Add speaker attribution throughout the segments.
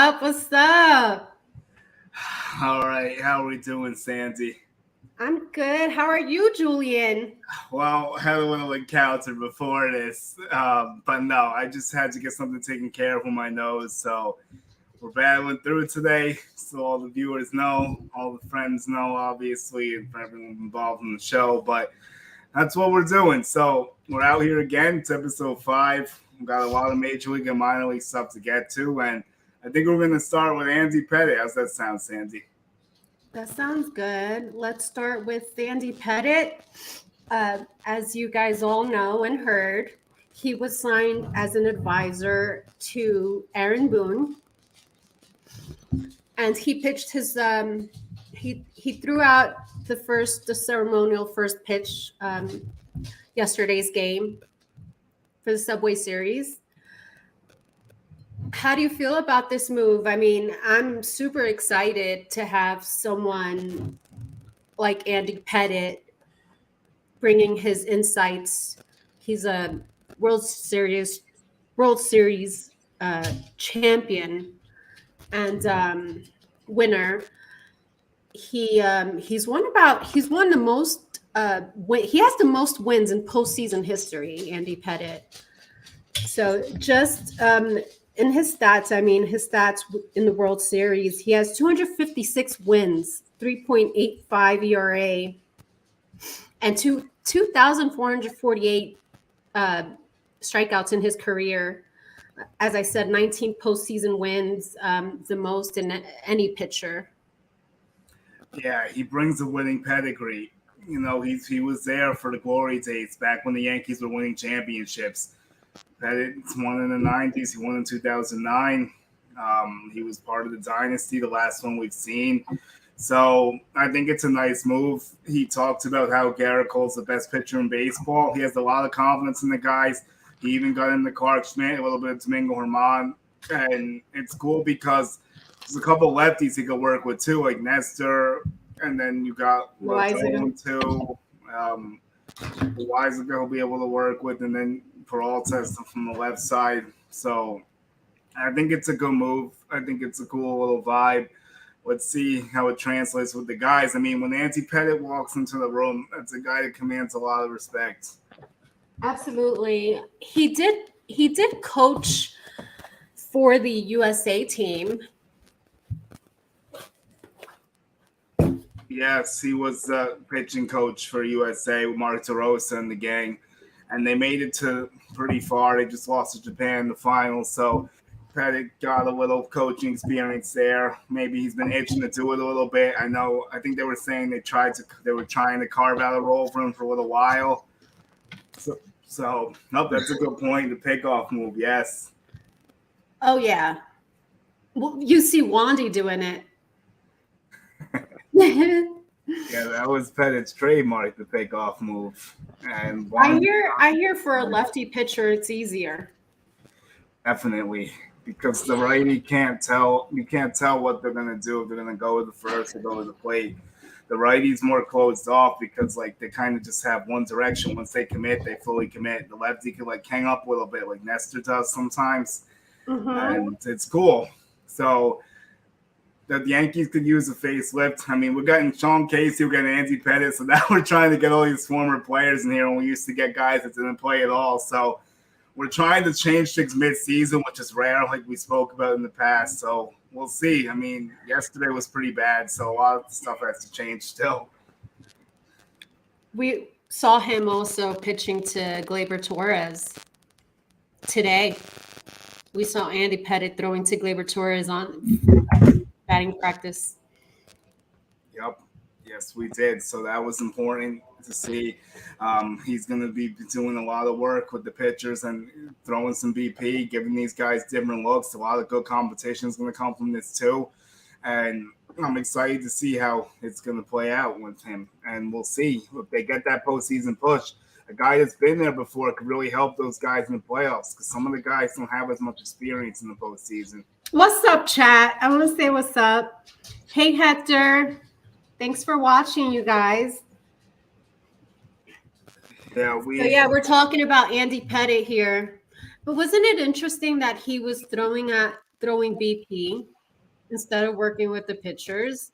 Speaker 1: up? What's up?
Speaker 2: All right, how are we doing, Sandy?
Speaker 1: I'm good. How are you, Julian?
Speaker 2: Well, I had a little encounter before this, but no, I just had to get something taken care of with my nose, so we're battling through it today. So all the viewers know, all the friends know, obviously, and for everyone involved in the show. But that's what we're doing. So we're out here again. It's episode 5. We've got a lot of major league and minor league stuff to get to, and I think we're going to start with Andy Pettitte. How's that sound, Sandy?
Speaker 1: That sounds good. Let's start with Sandy Pettitte. As you guys all know and heard, he was signed as an advisor to Aaron Boone, and he pitched his. He threw out the ceremonial first pitch yesterday's game for the Subway Series. How do you feel about this move? I mean, I'm super excited to have someone like Andy Pettitte bringing his insights. He's a World Series champion and winner. He's won the most. He has the most wins in postseason history. Andy Pettitte. So just in his stats, his stats in the World Series, he has 256 wins, 3.85 ERA, and 2,448 strikeouts in his career. As I said, 19 postseason wins, the most in any pitcher.
Speaker 2: Yeah, he brings a winning pedigree. You know, he was there for the glory days back when the Yankees were winning championships. Pettitte won in the 90s. He won in 2009. He was part of the dynasty, the last one we've seen. So I think it's a nice move. He talked about how Garrett Cole's the best pitcher in baseball. He has a lot of confidence in the guys. He even got into Clark Schmidt, a little bit of Domingo Germán. And it's cool because there's a couple of lefties he could work with too, like Nestor. And then you got Rodon too. Weisiger will be able to work with. And then Peralta from the left side. So I think it's a good move. I think it's a cool little vibe. Let's see how it translates with the guys. I mean, when Andy Pettitte walks into the room, that's a guy that commands a lot of respect.
Speaker 1: Absolutely. He did coach for the USA team.
Speaker 2: Yes, he was the pitching coach for USA with Mark DeRosa and the gang. And they made it to pretty far. They just lost to Japan in the finals. So Pettitte got a little coaching experience there. Maybe he's been itching to do it a little bit. I think they were saying they were trying to carve out a role for him for a little while. So nope, that's a good point. The pickoff move, yes.
Speaker 1: Oh yeah. Well, you see Wandy doing it.
Speaker 2: Yeah, that was Pettitte's trademark, the pickoff move. And
Speaker 1: I hear for a lefty pitcher, it's easier.
Speaker 2: Definitely, because the righty can't tell. You can't tell what they're gonna do. If they're gonna go with the first or go with the plate. The righty's more closed off because like they kind of just have one direction. Once they commit, they fully commit. The lefty can like hang up a little bit, like Nestor does sometimes, and it's cool. So the Yankees could use a facelift. I mean, we're getting Sean Casey, we're getting Andy Pettitte, so now we're trying to get all these former players in here, and we used to get guys that didn't play at all. So we're trying to change things mid-season, which is rare, like we spoke about in the past. So we'll see. I mean, yesterday was pretty bad, so a lot of stuff has to change still.
Speaker 1: We saw him also pitching to Gleyber Torres today. We saw Andy Pettitte throwing to Gleyber Torres on batting practice.
Speaker 2: Yep. Yes, we did. So that was important to see. He's going to be doing a lot of work with the pitchers and throwing some BP, giving these guys different looks. A lot of good competition is going to come from this too. And I'm excited to see how it's going to play out with him. And we'll see if they get that postseason push. A guy that's been there before could really help those guys in the playoffs because some of the guys don't have as much experience in the postseason.
Speaker 1: What's up, chat? I want to say what's up. Hey, Hector. Thanks for watching, you guys.
Speaker 2: Yeah,
Speaker 1: we're talking about Andy Pettitte here. But wasn't it interesting that he was throwing BP instead of working with the pitchers.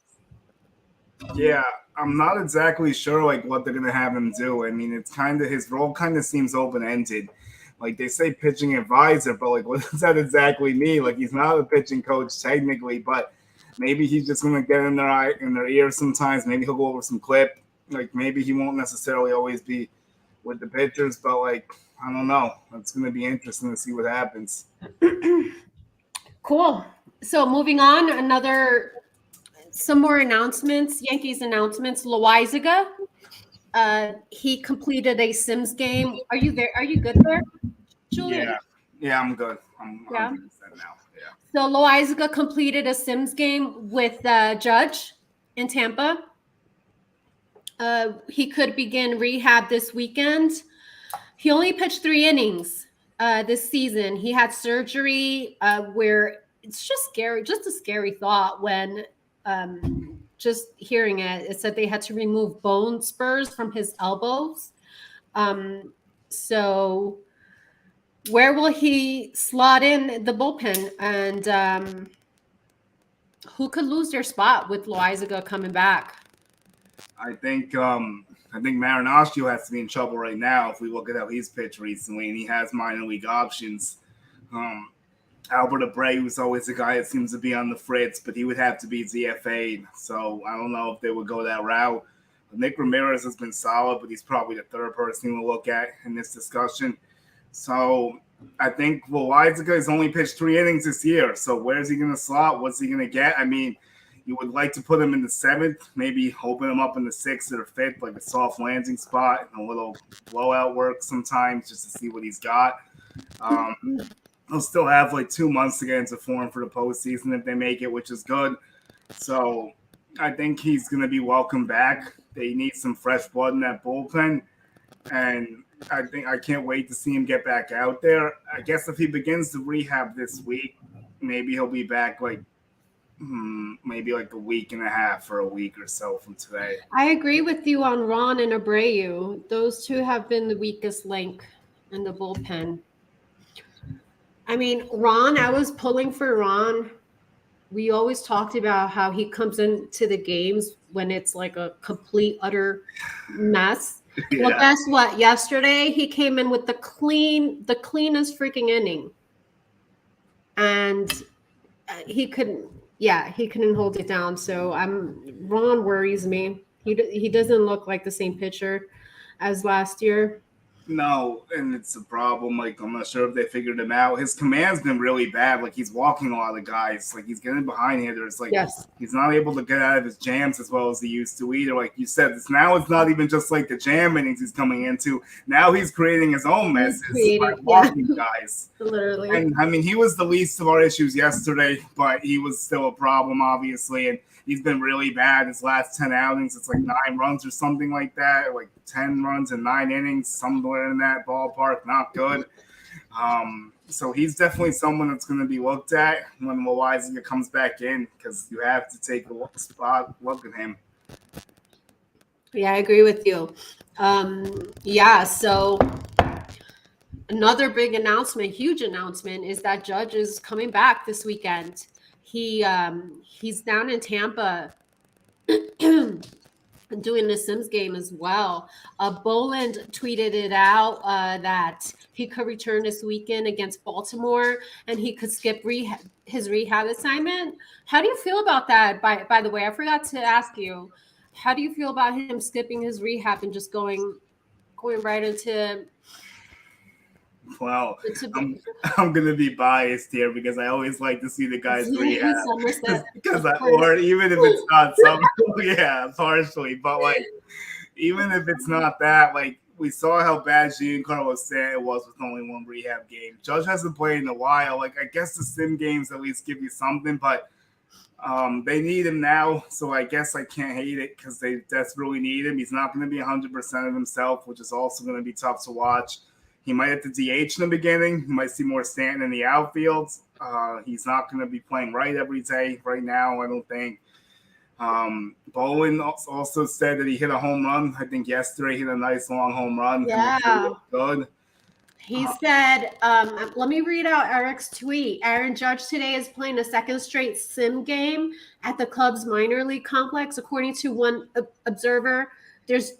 Speaker 2: Yeah, I'm not exactly sure like what they're gonna have him do. I mean, it's kind of his role kind of seems open ended. Like they say pitching advisor, but like what does that exactly mean? Like he's not a pitching coach technically, but maybe he's just gonna get in their ear sometimes. Maybe he'll go over some clip. Like maybe he won't necessarily always be with the pitchers, but like I don't know. It's gonna be interesting to see what happens.
Speaker 1: Cool. So moving on, some more announcements, Yankees announcements. Loizaga, he completed a Sims game. Are you there? Are you good there, Julian?
Speaker 2: Yeah, I'm good. I'm
Speaker 1: Yeah.
Speaker 2: good now. Yeah.
Speaker 1: So Loizaga completed a Sims game with Judge in Tampa. He could begin rehab this weekend. He only pitched 3 innings this season. He had surgery where it's just scary, just a scary thought when just hearing it. It said they had to remove bone spurs from his elbows. So where will he slot in the bullpen? And who could lose their spot with Loizaga coming back?
Speaker 2: I think Marinaccio has to be in trouble right now if we look at how he's pitched recently, and he has minor league options. Albert Abreu was always a guy that seems to be on the fritz, but he would have to be ZFA'd. So I don't know if they would go that route. Nick Ramirez has been solid, but he's probably the third person to look at in this discussion. So I think Loizaga has only pitched 3 innings this year. So where's he going to slot? What's he going to get? I mean, you would like to put him in the 7th, maybe open him up in the 6th or 5th, like a soft landing spot and a little blowout work sometimes just to see what he's got. He'll still have like 2 months to get into form for the postseason if they make it, which is good. So I think he's going to be welcome back. They need some fresh blood in that bullpen. And I can't wait to see him get back out there. I guess if he begins the rehab this week, maybe he'll be back like maybe like a week and a half or a week or so from today.
Speaker 1: I agree with you on Ron and Abreu. Those two have been the weakest link in the bullpen. I mean, Ron, I was pulling for Ron. We always talked about how he comes into the games when it's like a complete, utter mess. Yeah. Well, guess what? Yesterday, he came in with the cleanest freaking inning. And he couldn't hold it down. So Ron worries me. He doesn't look like the same pitcher as last year.
Speaker 2: No, and it's a problem. Like, I'm not sure if they figured him out. His command's been really bad. Like, he's walking a lot of guys. Like, he's getting behind hitters. Like, He's not able to get out of his jams as well as he used to either. Like you said, it's not even just like the jam innings he's coming into. Now he's creating his own messes by walking guys.
Speaker 1: Literally.
Speaker 2: And, I mean, he was the least of our issues yesterday, but he was still a problem, obviously. And he's been really bad his last 10 outings. It's like 9 runs or something like that, like 10 runs in 9 innings, somewhere in that ballpark. Not good. So he's definitely someone that's going to be looked at when Loizaga comes back in because you have to take a look at him.
Speaker 1: Yeah, I agree with you. So another big announcement, huge announcement, is that Judge is coming back this weekend. He's down in Tampa doing the Sims game as well. Boland tweeted it out that he could return this weekend against Baltimore and he could skip his rehab assignment. How do you feel about that? By the way, I forgot to ask you, how do you feel about him skipping his rehab and just going right into?
Speaker 2: Well, I'm gonna be biased here because I always like to see the guys rehab or even if it's not partially, but like even if it's not that, like we saw how bad Giancarlo Stanton was with only 1 rehab game. Judge hasn't played in a while. Like I guess the sim games at least give you something, but they need him now, so I guess I can't hate it because they desperately need him. He's not going to be 100% of himself, which is also going to be tough to watch. He might have to DH in the beginning. You might see more Stanton in the outfield. He's not going to be playing right every day right now, I don't think. Bowen also said that he hit a home run. I think yesterday he hit a nice long home run.
Speaker 1: Yeah.
Speaker 2: Good.
Speaker 1: He said, let me read out Eric's tweet. Aaron Judge today is playing a second straight sim game at the club's minor league complex. According to one observer, there's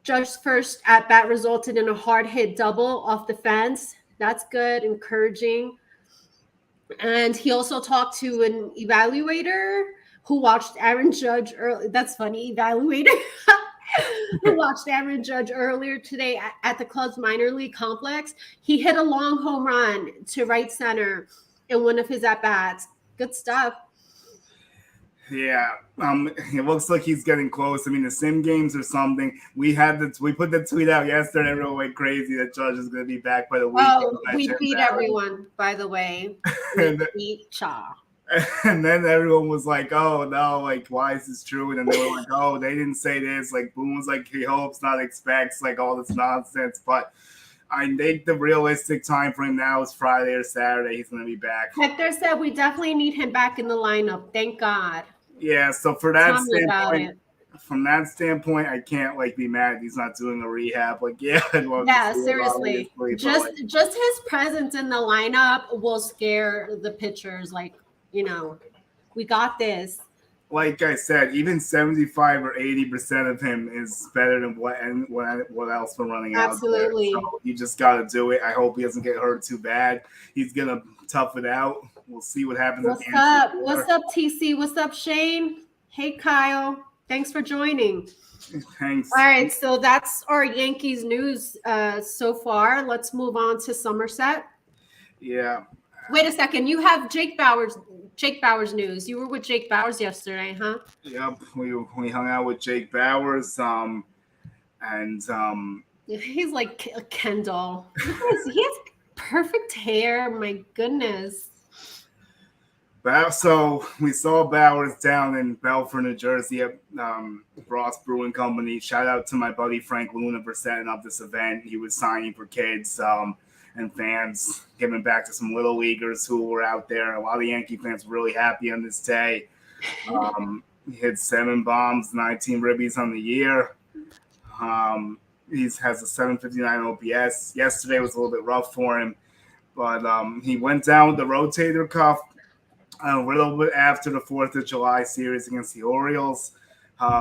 Speaker 1: Judge's first at bat resulted in a hard hit double off the fence. That's good, encouraging. And he also talked to an evaluator who watched Aaron Judge early. That's funny, evaluator. Who watched Aaron Judge earlier today at the club's minor league complex. He hit a long home run to right center in one of his at-bats. Good stuff.
Speaker 2: Yeah, it looks like he's getting close. I mean, the sim games or something. We put the tweet out yesterday. Everyone went crazy that Judge is going to be back by the weekend.
Speaker 1: Oh, we beat everyone, by the way. We beat Cha.
Speaker 2: And then everyone was like, "Oh no, like why is this true?" And then they were like, "Oh, they didn't say this." Like Boone was like, "He hopes, not expects," like all this nonsense. But I think the realistic time frame now is Friday or Saturday. He's going to be back.
Speaker 1: Hector said we definitely need him back in the lineup. Thank God.
Speaker 2: Yeah. So for that standpoint, from that standpoint, I can't like be mad if he's not doing a rehab. Like, yeah,
Speaker 1: seriously. Just his presence in the lineup will scare the pitchers. Like, you know, we got this.
Speaker 2: Like I said, even 75 or 80% of him is better than what else we're running out there.
Speaker 1: Absolutely.
Speaker 2: So you just got to do it. I hope he doesn't get hurt too bad. He's going to tough it out. We'll see what happens.
Speaker 1: What's up? What's up, TC? What's up, Shane? Hey, Kyle. Thanks for joining.
Speaker 2: Thanks.
Speaker 1: All right, so that's our Yankees news so far. Let's move on to Somerset.
Speaker 2: Yeah.
Speaker 1: Wait a second. You have Jake Bauers news. You were with Jake Bauers yesterday, huh?
Speaker 2: Yep. We hung out with Jake Bauers.
Speaker 1: He's like a Ken doll. He has perfect hair. My goodness.
Speaker 2: So we saw Bowers down in Belfort, New Jersey at Ross Brewing Company. Shout out to my buddy Frank Luna for setting up this event. He was signing for kids and fans, giving back to some little leaguers who were out there. A lot of Yankee fans were really happy on this day. He hit 7 bombs, 19 ribbies on the year. He has a 759 OPS. Yesterday was a little bit rough for him, but he went down with the rotator cuff a little bit after the 4th of July series against the Orioles.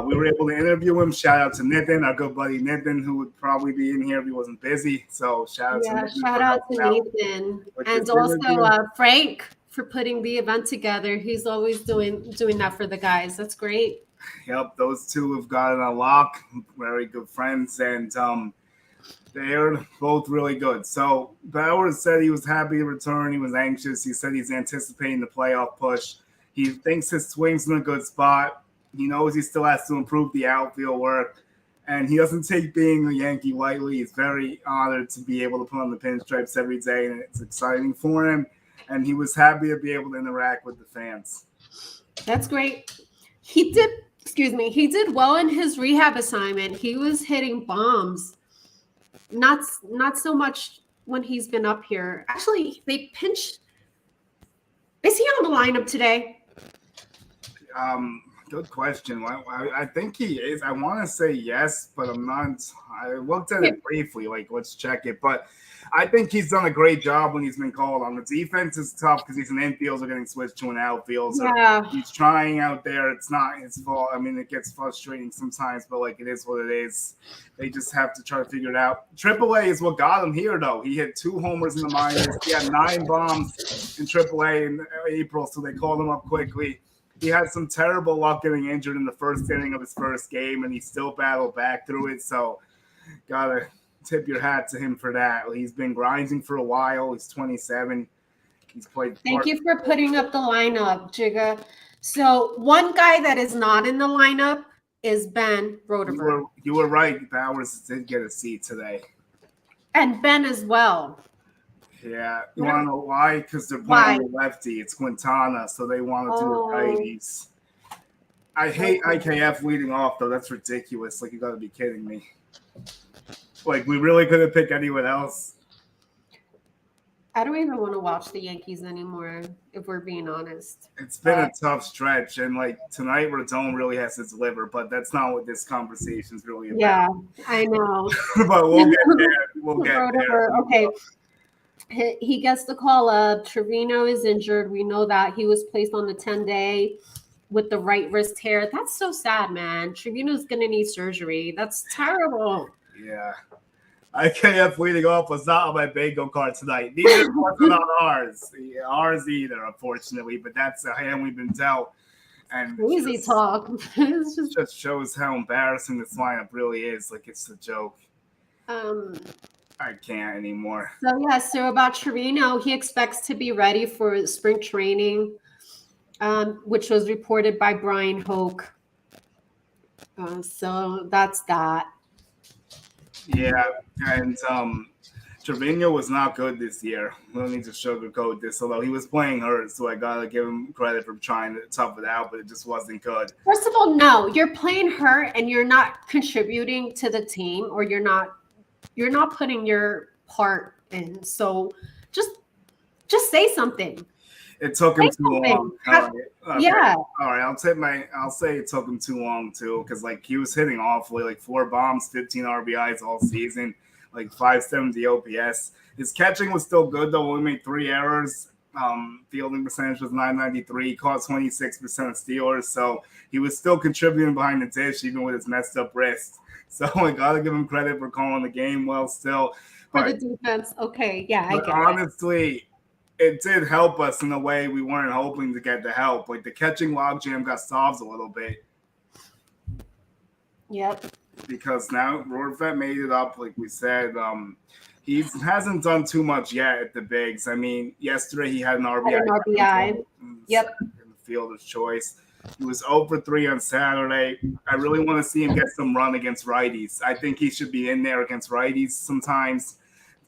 Speaker 2: We were able to interview him. Shout out to Nitin, our good buddy Nitin, who would probably be in here if he wasn't busy. So shout out to Nitin.
Speaker 1: Shout out to Nathan. And also Frank for putting the event together. He's always doing that for the guys. That's great.
Speaker 2: Yep, those two have gotten a lock. Very good friends, and they're both really good. So Bowers said he was happy to return. He was anxious. He said he's anticipating the playoff push. He thinks his swing's in a good spot. He knows he still has to improve the outfield work, and he doesn't take being a Yankee lightly. He's very honored to be able to put on the pinstripes every day, and it's exciting for him. And he was happy to be able to interact with the fans.
Speaker 1: That's great. He did well in his rehab assignment. He was hitting bombs. Not so much when he's been up here. Actually, they pinched. Is he on the lineup today?
Speaker 2: Good question. I think he is. I want to say yes, but I'm not. I looked at it briefly. Like, let's check it. But I think he's done a great job when he's been called on. The defense is tough because he's an infielder getting switched to an outfielder.
Speaker 1: Yeah.
Speaker 2: He's trying out there. It's not his fault. I mean, it gets frustrating sometimes, but like it is what it is. They just have to try to figure it out. AAA is what got him here, though. He hit 2 homers in the minors. He had 9 bombs in AAA in April, so they called him up quickly. He had some terrible luck getting injured in the first inning of his first game, and he still battled back through it. So, gotta tip your hat to him for that. He's been grinding for a while. He's 27. He's played.
Speaker 1: Thank you for putting up the lineup, Jigga. So, one guy that is not in the lineup is Ben Roderberg.
Speaker 2: You were right. Bowers did get a seat today.
Speaker 1: And Ben as well.
Speaker 2: Yeah, you want to know why? Because they're playing the lefty. It's Quintana, so they want to do the righties. I hate IKF leading off, though. That's ridiculous. Like, you got to be kidding me. Like, we really couldn't pick anyone else.
Speaker 1: I don't even want to watch the Yankees anymore, if we're being honest.
Speaker 2: It's been a tough stretch, and like tonight, Rodon really has to deliver, but that's not what this conversation is really about.
Speaker 1: Yeah, I know.
Speaker 2: But we'll get there. we'll get
Speaker 1: Wrote
Speaker 2: there.
Speaker 1: over. Okay. He gets the call up. Trevino is injured. We know that he was placed on the 10-day with the right wrist tear. That's so sad, man. Trevino's gonna need surgery. That's terrible.
Speaker 2: Yeah. IKF leading off was not on my bingo card tonight. Neither was it on ours. Ours either, unfortunately. But that's a hand we've been dealt. And
Speaker 1: Crazy talk. It's
Speaker 2: just shows how embarrassing this lineup really is. Like, it's a joke. I can't anymore.
Speaker 1: So about Trevino, he expects to be ready for spring training, which was reported by Brian Hoke. So that's that.
Speaker 2: Yeah, and Trevino was not good this year. We don't need to sugarcoat this, although he was playing hurt, so I gotta give him credit for trying to tough it out, but it just wasn't good.
Speaker 1: First of all, no, you're playing hurt and you're not contributing to the team, or you're not putting your part in. So just say something.
Speaker 2: It took him too long.
Speaker 1: Yeah.
Speaker 2: All right. I'll say it took him too long too, because like he was hitting awfully, like 4 bombs, 15 RBIs all season, like 570 OPS. His catching was still good though. We made 3 errors. Fielding percentage was 993. Caught 26% of stealers, so he was still contributing behind the dish, even with his messed up wrist. So I gotta give him credit for calling the game well still.
Speaker 1: For the defense, okay, yeah, I get it.
Speaker 2: Honestly, it did help us in a way we weren't hoping to get the help. Like the catching logjam got solved a little bit.
Speaker 1: Yep.
Speaker 2: Because now Rorvet made it up, like we said. He hasn't done too much yet at the bigs. I mean, yesterday he had an RBI.
Speaker 1: Yep.
Speaker 2: In the fielder's choice. He was 0 for 3 on Saturday. I really want to see him get some run against righties. I think he should be in there against righties sometimes.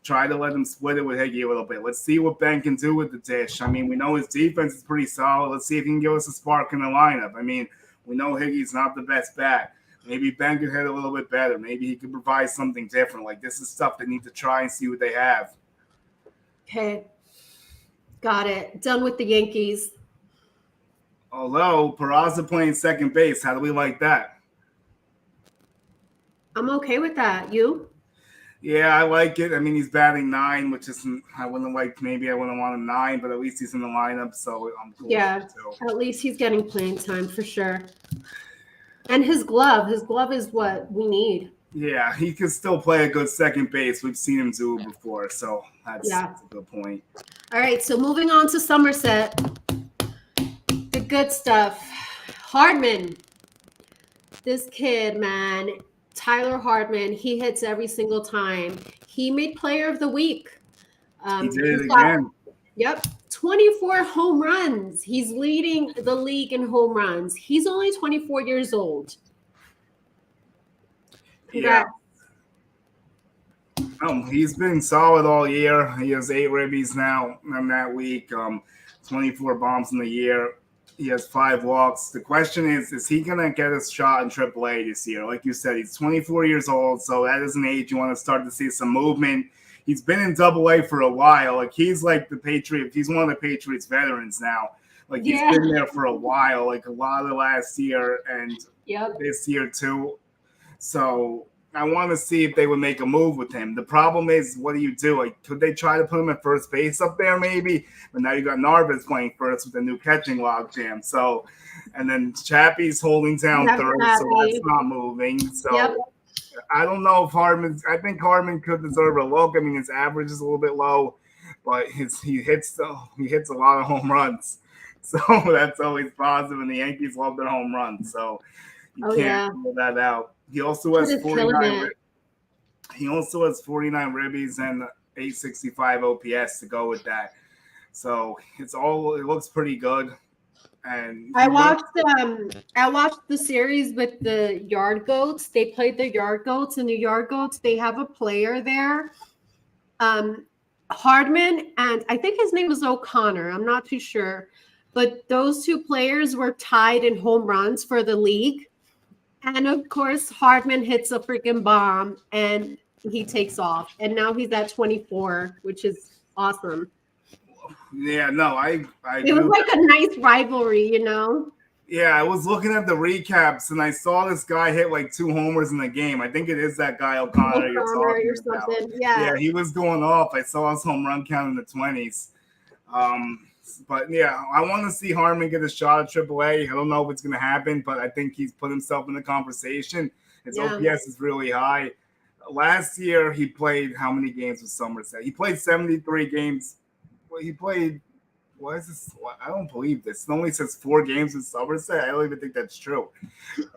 Speaker 2: Try to let him split it with Higgy a little bit. Let's see what Ben can do with the dish. I mean, we know his defense is pretty solid. Let's see if he can give us a spark in the lineup. I mean, we know Higgy's not the best bat. Maybe Ben could hit a little bit better. Maybe he could provide something different. Like, this is stuff they need to try and see what they have.
Speaker 1: Okay. Got it. Done with the Yankees.
Speaker 2: Although, Peraza playing second base, how do we like that?
Speaker 1: I'm okay with that. You?
Speaker 2: Yeah, I like it. I mean, he's batting 9, which isn't, I wouldn't want him 9, but at least he's in the lineup, so I'm cool.
Speaker 1: Yeah, at least he's getting playing time for sure. And his glove is what we need.
Speaker 2: Yeah, he can still play a good second base. We've seen him do it before, so that's a good point.
Speaker 1: All right, so moving on to Somerset. The good stuff. Hardman. This kid, man. Tyler Hardman, he hits every single time. He made Player of the Week.
Speaker 2: He did it again.
Speaker 1: Yep, 24 home runs. He's leading the league in home runs. He's only 24 years old.
Speaker 2: Yeah. He's been solid all year. He has 8 ribbies now in that week. 24 bombs in the year. He has 5 walks. The question is he going to get a shot in AAA this year? Like you said, he's 24 years old, so that is an age you want to start to see some movement. He's been in AA for a while. Like, he's like the Patriot. He's one of the Patriots veterans now. Like, he's been there for a while, like a lot of last year and this year too. So I want to see if they would make a move with him. The problem is, what do you do? Like, could they try to put him at first base up there maybe? But now you got Narvaez playing first with a new catching logjam. So, and then Chappie's holding down third, so that's not moving. So I don't know if I think Hardman could deserve a look. I mean, his average is a little bit low, but he hits a lot of home runs. So that's always positive, and the Yankees love their home runs. So you can't rule that out. He also has 49. He also has 49 ribbies and 865 OPS to go with that. So it looks pretty good. And
Speaker 1: I watched the series with the Yard Goats. They played the Yard Goats, and the Yard Goats, they have a player there, Hardman, and I think his name was O'Connor. I'm not too sure, but those 2 players were tied in home runs for the league. And of course, Hardman hits a freaking bomb and he takes off. And now he's at 24, which is awesome.
Speaker 2: Yeah, no, I
Speaker 1: it was like a nice rivalry, you know?
Speaker 2: Yeah, I was looking at the recaps and I saw this guy hit like 2 homers in the game. I think it is that guy O'Connor you're talking
Speaker 1: Or
Speaker 2: about.
Speaker 1: something. Yeah.
Speaker 2: Yeah, he was going off. I saw his home run count in the 20s. But yeah, I want to see Harmon get a shot at AAA. I don't know if it's going to happen, but I think he's put himself in the conversation. His OPS is really high. Last year, he played how many games with Somerset? He played 73 games. Well, he played. Why is this? I don't believe this. It only says 4 games with Somerset. I don't even think that's true.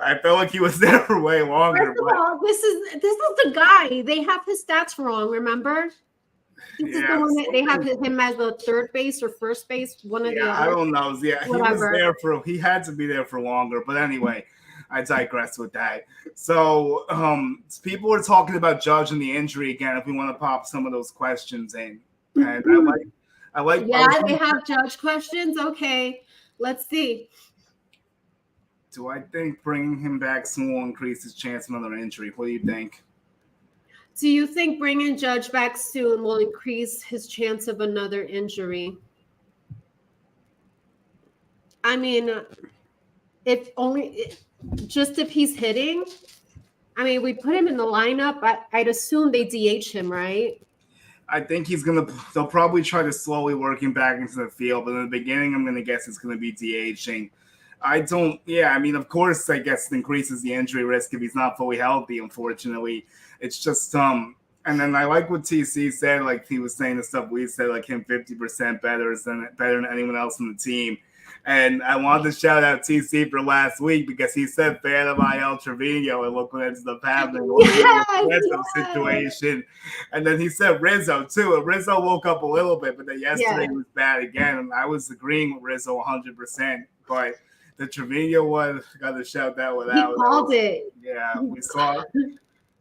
Speaker 2: I felt like he was there for way longer.
Speaker 1: First of all, this is the guy. They have his stats wrong. Remember? This is the one that they have him as a third base or first base, one of the other.
Speaker 2: I don't know. Yeah,
Speaker 1: Whatever.
Speaker 2: he had to be there for longer. But anyway, I digress with that. So people are talking about Judge and the injury again. If we want to pop some of those questions in, and I like.
Speaker 1: Yeah, they have Judge questions. Okay, let's see.
Speaker 2: Do I think bringing him back soon will increase his chance of another injury? What do you think?
Speaker 1: Do you think bringing Judge back soon will increase his chance of another injury? I mean, if he's hitting, I mean, we put him in the lineup. I'd assume they DH him, right?
Speaker 2: I think they'll probably try to slowly work him back into the field, but in the beginning, I'm going to guess it's going to be DHing. I mean, of course, I guess it increases the injury risk if he's not fully healthy, unfortunately. It's just, and then I like what TC said, like he was saying the stuff we said, like him 50% better than anyone else on the team. And I wanted to shout out TC for last week because he said fan of IL Trevino, and look what ends up happening. Situation. And then he said Rizzo too. And Rizzo woke up a little bit, but then yesterday was bad again. And I was agreeing with Rizzo 100%. But the Trevino one, got to shout that one out.
Speaker 1: He called it.
Speaker 2: Yeah, we saw it.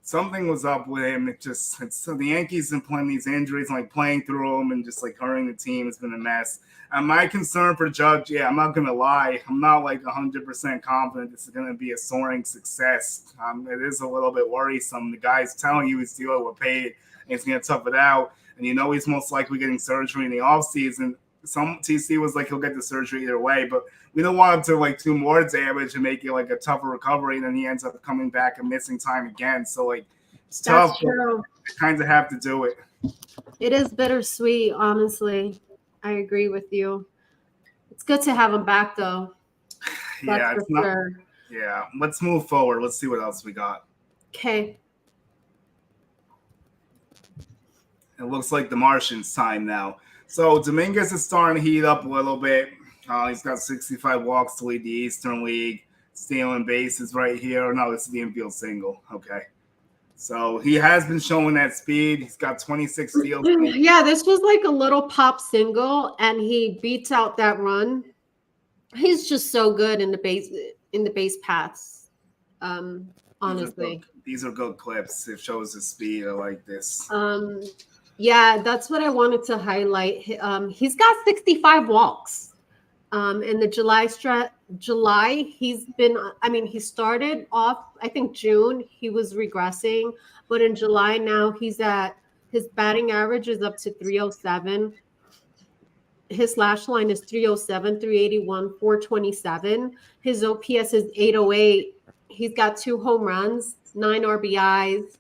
Speaker 2: Something was up with him. The Yankees have playing these injuries, like playing through them and just like hurting the team. It's been a mess. And my concern for Judge, I'm not going to lie. I'm not like 100% confident this is going to be a soaring success. It is a little bit worrisome. The guy's telling you he's dealing with pain and he's going to tough it out. And he's most likely getting surgery in the offseason. Some TC was like he'll get the surgery either way, but we don't want him to like do more damage and make it like a tougher recovery, and then he ends up coming back and missing time again. So like it's tough. You kind of have to do it.
Speaker 1: It is bittersweet, honestly. I agree with you. It's good to have him back, though.
Speaker 2: That's sure. Yeah, let's move forward. Let's see what else we got.
Speaker 1: Okay.
Speaker 2: It looks like the Martians' time now. So Dominguez is starting to heat up a little bit. He's got 65 walks to lead the Eastern League. Stealing bases right here. No, this is the infield single. Okay. So he has been showing that speed. He's got 26 steals.
Speaker 1: Yeah, this was like a little pop single, and he beats out that run. He's just so good in the base paths. Honestly.
Speaker 2: These are good clips. It shows his speed. I like this.
Speaker 1: Yeah, that's what I wanted to highlight. He's got 65 walks. In the July, he's been, he started off, I think June, he was regressing, but in July now his batting average is up to 307. His slash line is 307, 381, 427. His OPS is 808. He's got 2 home runs, 9 RBIs,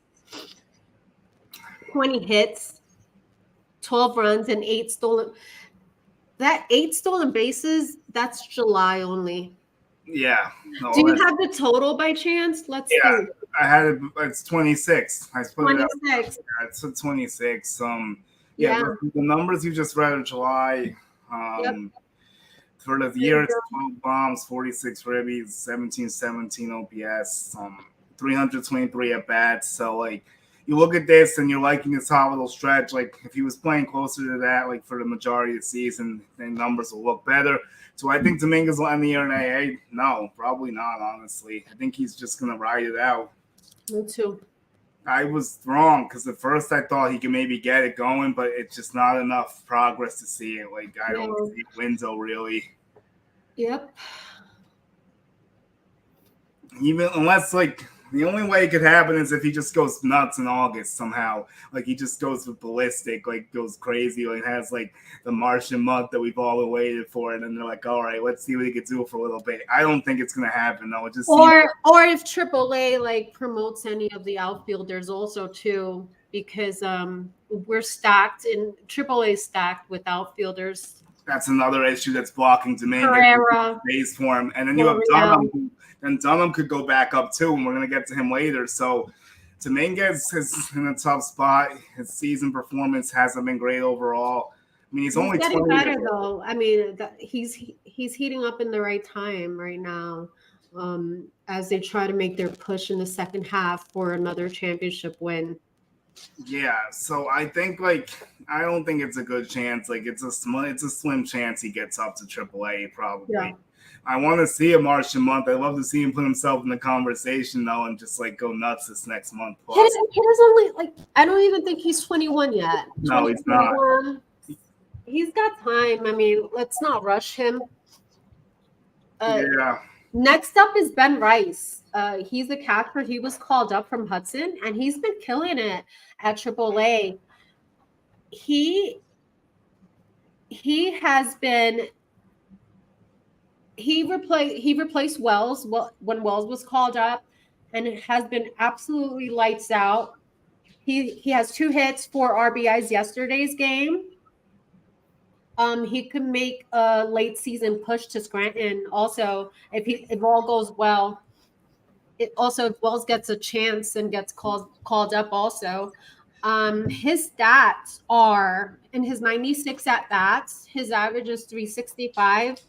Speaker 1: 20 hits, 12 runs, and 8 stolen. That 8 stolen bases, that's July only.
Speaker 2: Yeah.
Speaker 1: No, do you have the total by chance? Let's see.
Speaker 2: I had it. It's 26. I split
Speaker 1: 26.
Speaker 2: it out. Yeah, it's 26. The numbers you just read are July. For the year, it's 12 bombs, 46 ribbies, 17 OPS, 323 at bats. So like, you look at this and you're liking this hot little stretch. Like if he was playing closer to that, like for the majority of the season, then numbers will look better. So I think Dominguez will end the year in AA. No, probably not, honestly. I think he's just going to ride it out.
Speaker 1: Me too.
Speaker 2: I was wrong because at first I thought he could maybe get it going, but it's just not enough progress to see it. Like I don't see Windsor really.
Speaker 1: Yep.
Speaker 2: Even unless like The only way it could happen is if he just goes nuts in August somehow. Like he just goes ballistic, like goes crazy, like has like the Martian month that we've all waited for, and then they're like, all right, let's see what he can do for a little bit. I don't think it's gonna happen though. It just
Speaker 1: or if AAA like promotes any of the outfielders also too, because we're stacked in AAA stacked with outfielders.
Speaker 2: That's another issue that's blocking Dominguez
Speaker 1: Carrera,
Speaker 2: base for him, and then you have Dunham. And Dunham could go back up too, and we're going to get to him later. So Dominguez is in a tough spot. His season performance hasn't been great overall. I mean, he's only
Speaker 1: getting better though. I mean, he's heating up in the right time right now, as they try to make their push in the second half for another championship win.
Speaker 2: Yeah, so I think I don't think it's a good chance. Like it's a slim chance he gets up to AAA probably. Yeah. I want to see a Martian month. I'd love to see him put himself in the conversation though, and just like go nuts this next month.
Speaker 1: He is only I don't even think he's 21 yet.
Speaker 2: No, he's not.
Speaker 1: He's got time. I mean, let's not rush him.
Speaker 2: Yeah.
Speaker 1: Next up is Ben Rice. He's a catcher. He was called up from Hudson, and he's been killing it at AAA. He has been. He replaced Wells when Wells was called up, and it has been absolutely lights out. He has 2 hits, 4 RBIs yesterday's game. He could make a late season push to Scranton. Also, if all goes well, if Wells gets a chance and gets called up also. His stats are in his 96 at bats. His average is 365.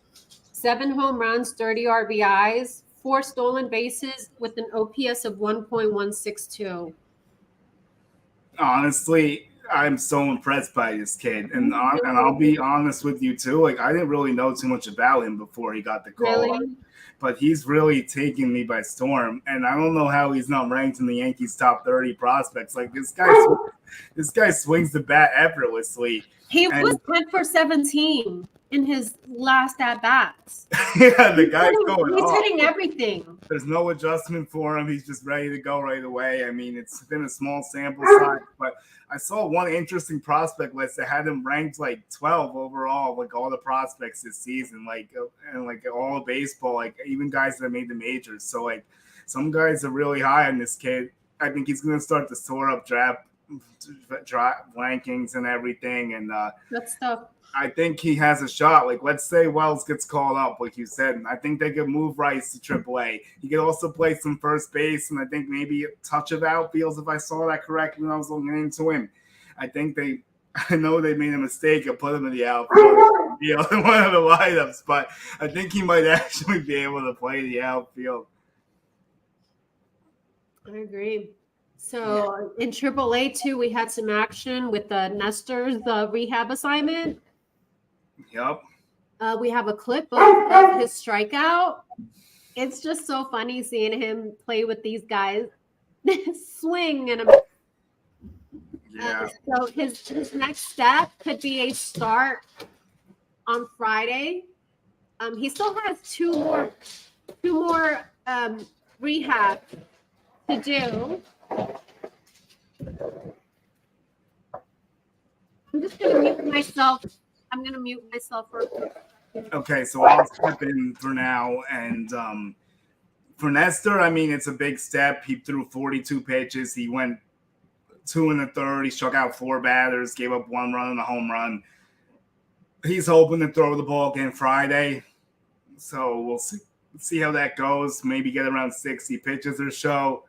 Speaker 1: 7 home runs, 30 RBIs, 4 stolen bases with an OPS of 1.162.
Speaker 2: Honestly, I'm so impressed by this kid, and I'll be honest with you too. Like I didn't really know too much about him before he got the call, really? But he's really taken me by storm. And I don't know how he's not ranked in the Yankees top 30 prospects. Like this guy swings the bat effortlessly.
Speaker 1: He was 10 for 17 in his last at bats.
Speaker 2: Yeah, the guy's going
Speaker 1: He's
Speaker 2: off.
Speaker 1: hitting everything.
Speaker 2: There's no adjustment for him. He's just ready to go right away. I mean, it's been a small sample size, but I saw one interesting prospect list that had him ranked like 12 overall, like all the prospects this season, and all of baseball, like even guys that made the majors. So like some guys are really high on this kid. I think he's going to start to soar up draft rankings and everything, and
Speaker 1: that's tough.
Speaker 2: I think he has a shot. Like, let's say Wells gets called up, like you said. I think they could move Rice to AAA. He could also play some first base, and I think maybe a touch of outfields, if I saw that correctly when I was looking into him. I know they made a mistake of putting him in the outfield, in one of the lineups, but I think he might actually be able to play the outfield.
Speaker 1: I agree. So in AAA too, we had some action with Nestor's rehab assignment.
Speaker 2: Yep.
Speaker 1: We have a clip of his strikeout. It's just so funny seeing him play with these guys, swing and so his next step could be a start on Friday. He still has two more rehab to do. I'm just going to mute myself. I'm going to mute myself for a quick.
Speaker 2: Okay, so I'll step in for now. And for Nestor, I mean, it's a big step. He threw 42 pitches. He went 2 1/3. He struck out 4 batters, gave up 1 run and a home run. He's hoping to throw the ball again Friday. So we'll see how that goes. Maybe get around 60 pitches or so.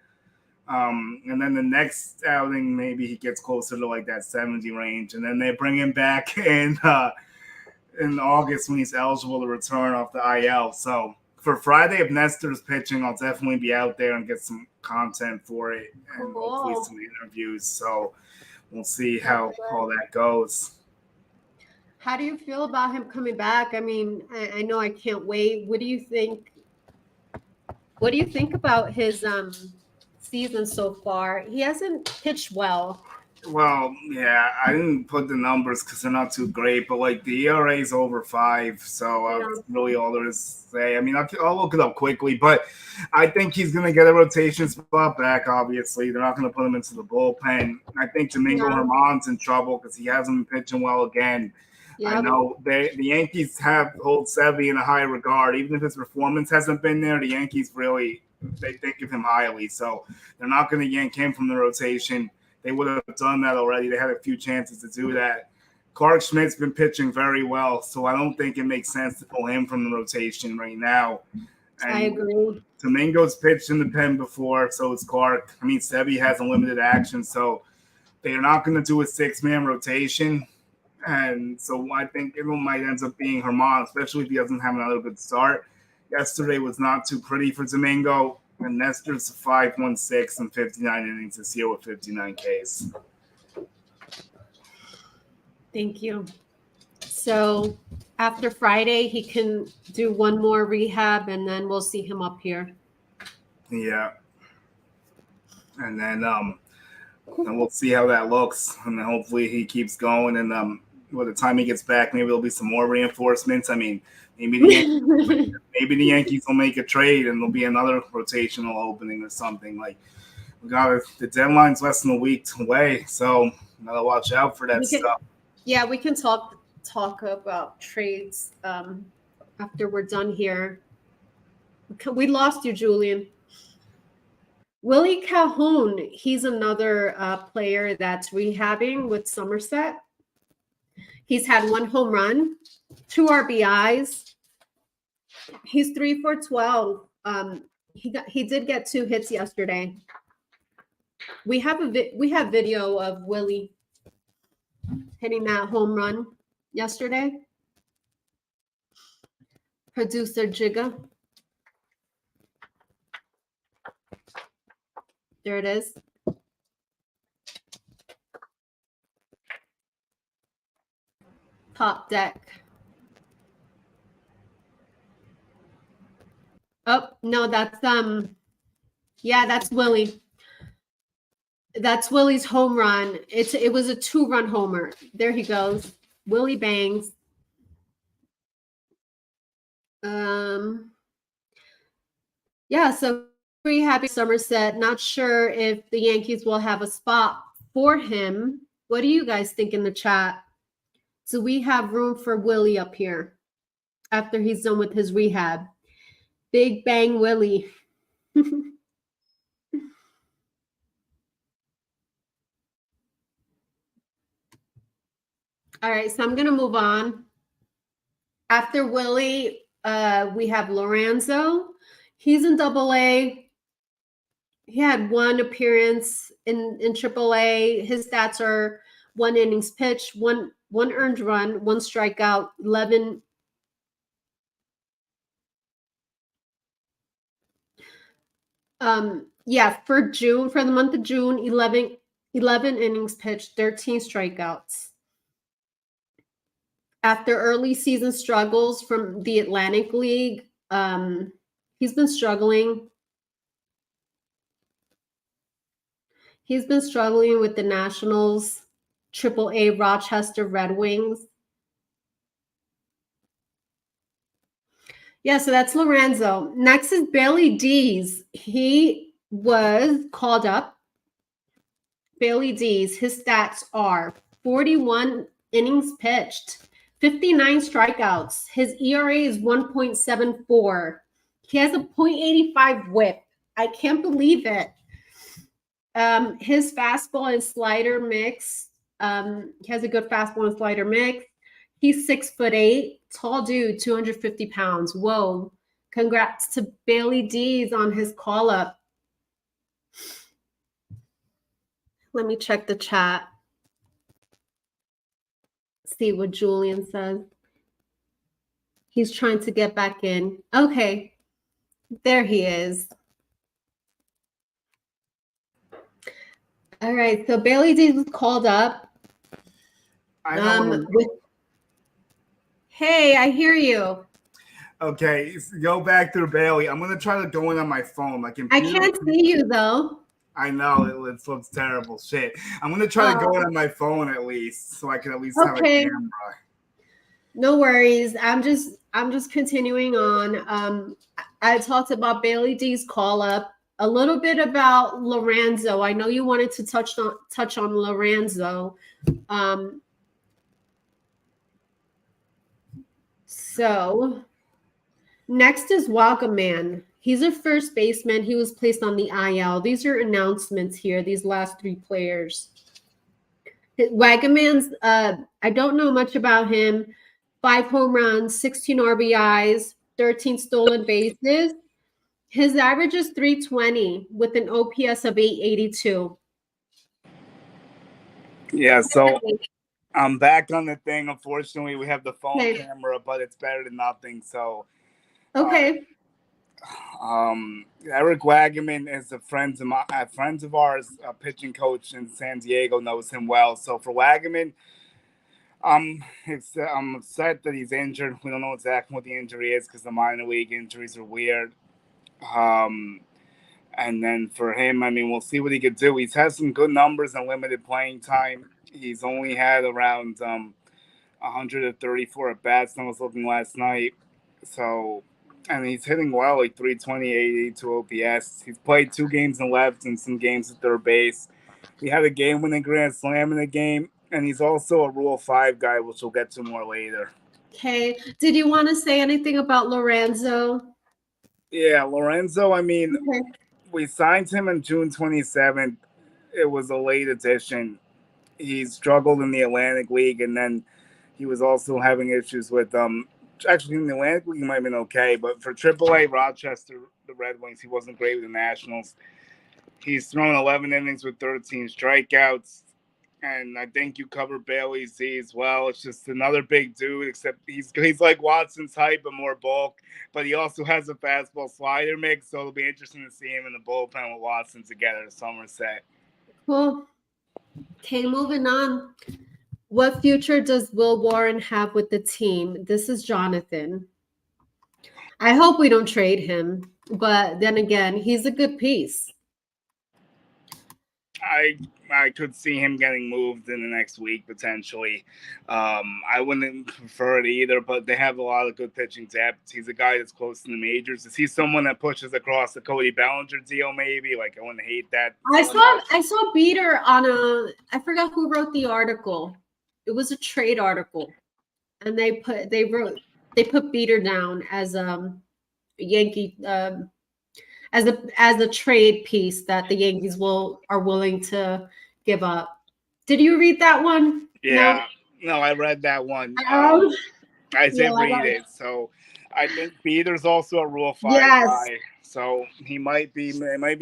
Speaker 2: And then the next outing, maybe he gets closer to like that 70 range. And then they bring him back in August when he's eligible to return off the IL. So for Friday, if Nestor's pitching, I'll definitely be out there and get some content for it and hopefully some interviews. So we'll see how all that goes.
Speaker 1: How do you feel about him coming back? I mean, I know I can't wait. What do you think? What do you think about his season so far? He hasn't pitched well.
Speaker 2: Well, yeah, I didn't put the numbers because they're not too great, but like the ERA is over 5, so
Speaker 1: Yeah.
Speaker 2: that's really all there is to say. I mean, I'll look it up quickly, but I think he's going to get a rotation spot back. Obviously, they're not going to put him into the bullpen. I think Domingo
Speaker 1: Yeah.
Speaker 2: Herman's in trouble because he hasn't been pitching well again. I
Speaker 1: Yeah.
Speaker 2: know the Yankees hold Sevy in a high regard, even if his performance hasn't been there. The Yankees really they think of him highly, so they're not going to yank him from the rotation. They would have done that already. They had a few chances to do that. Clark Schmidt's been pitching very well, so I don't think it makes sense to pull him from the rotation right now.
Speaker 1: I
Speaker 2: And
Speaker 1: agree.
Speaker 2: Domingo's pitched in the pen before, so it's Clark. I mean, Sevy has unlimited action, so they're not going to do a 6-man rotation. And so I think it might end up being Herman, especially if he doesn't have another good start. Yesterday was not too pretty for Domingo, and Nestor's 5.16 and 59 innings this year with 59 Ks.
Speaker 1: Thank you. So after Friday, he can do one more rehab, and then we'll see him up here.
Speaker 2: Yeah. And then and we'll see how that looks. And then hopefully he keeps going. And by the time he gets back, maybe there'll be some more reinforcements. I mean, maybe the Yankees will make a trade and there'll be another rotational opening or something. Like the deadline's less than a week away, so gotta watch out for that stuff.
Speaker 1: Yeah, we can talk about trades after we're done here. We lost you, Julian. Willie Calhoun, he's another player that's rehabbing with Somerset. He's had 1 home run, 2 RBIs. He's 3 for 12. He did get 2 hits yesterday. We have video of Willie hitting that home run yesterday. Producer Jigga. There it is. Top deck. Oh, no, that's yeah, that's Willie. That's Willie's home run. It was a 2-run homer. There he goes. Willie bangs. Yeah, so pretty happy Somerset. Not sure if the Yankees will have a spot for him. What do you guys think in the chat? Do we have room for Willie up here after he's done with his rehab? Big Bang Willie. All right, so I'm going to move on. After Willie, we have Lorenzo. He's in AA. He had 1 appearance in AAA. His stats are 1 innings pitched, one earned run, 1 strikeout, 11. Yeah, for the month of June, 11 innings pitched, 13 strikeouts. After early season struggles from the Atlantic League, he's been struggling. He's been struggling with the Nationals, AAA Rochester Red Wings. Yeah, so that's Lorenzo. Next is Bailey Dees. He was called up. Bailey Dees, his stats are 41 innings pitched, 59 strikeouts. His ERA is 1.74. He has a .85 whip. I can't believe it. His fastball and slider mix. He has a good fastball and slider mix. He's 6'8", tall dude, 250 pounds. Whoa. Congrats to Bailey Dees on his call up. Let me check the chat. See what Julian says. He's trying to get back in. Okay. There he is. All right. So Bailey Dees was called up. Hey, I hear you.
Speaker 2: Okay, go back through Bailey. I'm gonna try to go in on my phone.
Speaker 1: I can't see you though.
Speaker 2: I know it looks terrible. Shit. I'm gonna try to go in on my phone at least, so I can at least have a
Speaker 1: Okay.
Speaker 2: camera.
Speaker 1: No worries. I'm just continuing on. I talked about Bailey D's call up. A little bit about Lorenzo. I know you wanted to touch on Lorenzo. So next is Wagaman. He's a first baseman. He was placed on the IL. These are announcements here. These last three players. Wagaman's. I don't know much about him. 5 home runs, 16 RBIs, 13 stolen bases. His average is 320 with an OPS of 882.
Speaker 2: Yeah, so I'm back on the thing. Unfortunately, we have the phone
Speaker 1: Okay.
Speaker 2: camera, but it's better than nothing. So,
Speaker 1: Okay.
Speaker 2: Eric Wagaman is a friend of ours, a pitching coach in San Diego, knows him well. So for Wagaman, I'm upset that he's injured. We don't know exactly what the injury is because the minor league injuries are weird. And then for him, I mean, we'll see what he could do. He's had some good numbers and limited playing time. He's only had around 134 at bats. I was looking last night. So, and he's hitting well, like 320, 82 OPS. He's played 2 games in left and some games at third base. He had a game-winning grand slam in the game, and he's also a Rule 5 guy, which we'll get to more later.
Speaker 1: Okay. Did you want to say anything about Lorenzo?
Speaker 2: Yeah, Lorenzo, I mean,
Speaker 1: Okay.
Speaker 2: we signed him on June 27th. It was a late addition. He struggled in the Atlantic League, and then he was also having issues with actually in the Atlantic League he might have been okay, but for AAA Rochester, the Red Wings, he wasn't great with the Nationals. He's thrown 11 innings with 13 strikeouts, and I think you covered Bailey Z as well. It's just another big dude, except he's like Watson's height but more bulk, but he also has a fastball slider mix, so it'll be interesting to see him in the bullpen with Watson together at Somerset.
Speaker 1: Cool. Okay, moving on. What future does Will Warren have with the team? This is Jonathan. I hope we don't trade him, but then again, he's a good piece.
Speaker 2: I could see him getting moved in the next week potentially. I wouldn't prefer it either, but they have a lot of good pitching depth. He's a guy that's close to the majors. Is he someone that pushes across the Cody Bellinger deal? Maybe like I wouldn't hate that.
Speaker 1: I saw Beater on I forgot who wrote the article. It was a trade article, and they put Beater down as Yankee as a trade piece that the Yankees are willing to give up. Did you read that one?
Speaker 2: Yeah, no, I read that one. I did read it, so I think Peter's also a Rule 5 guy, so they might be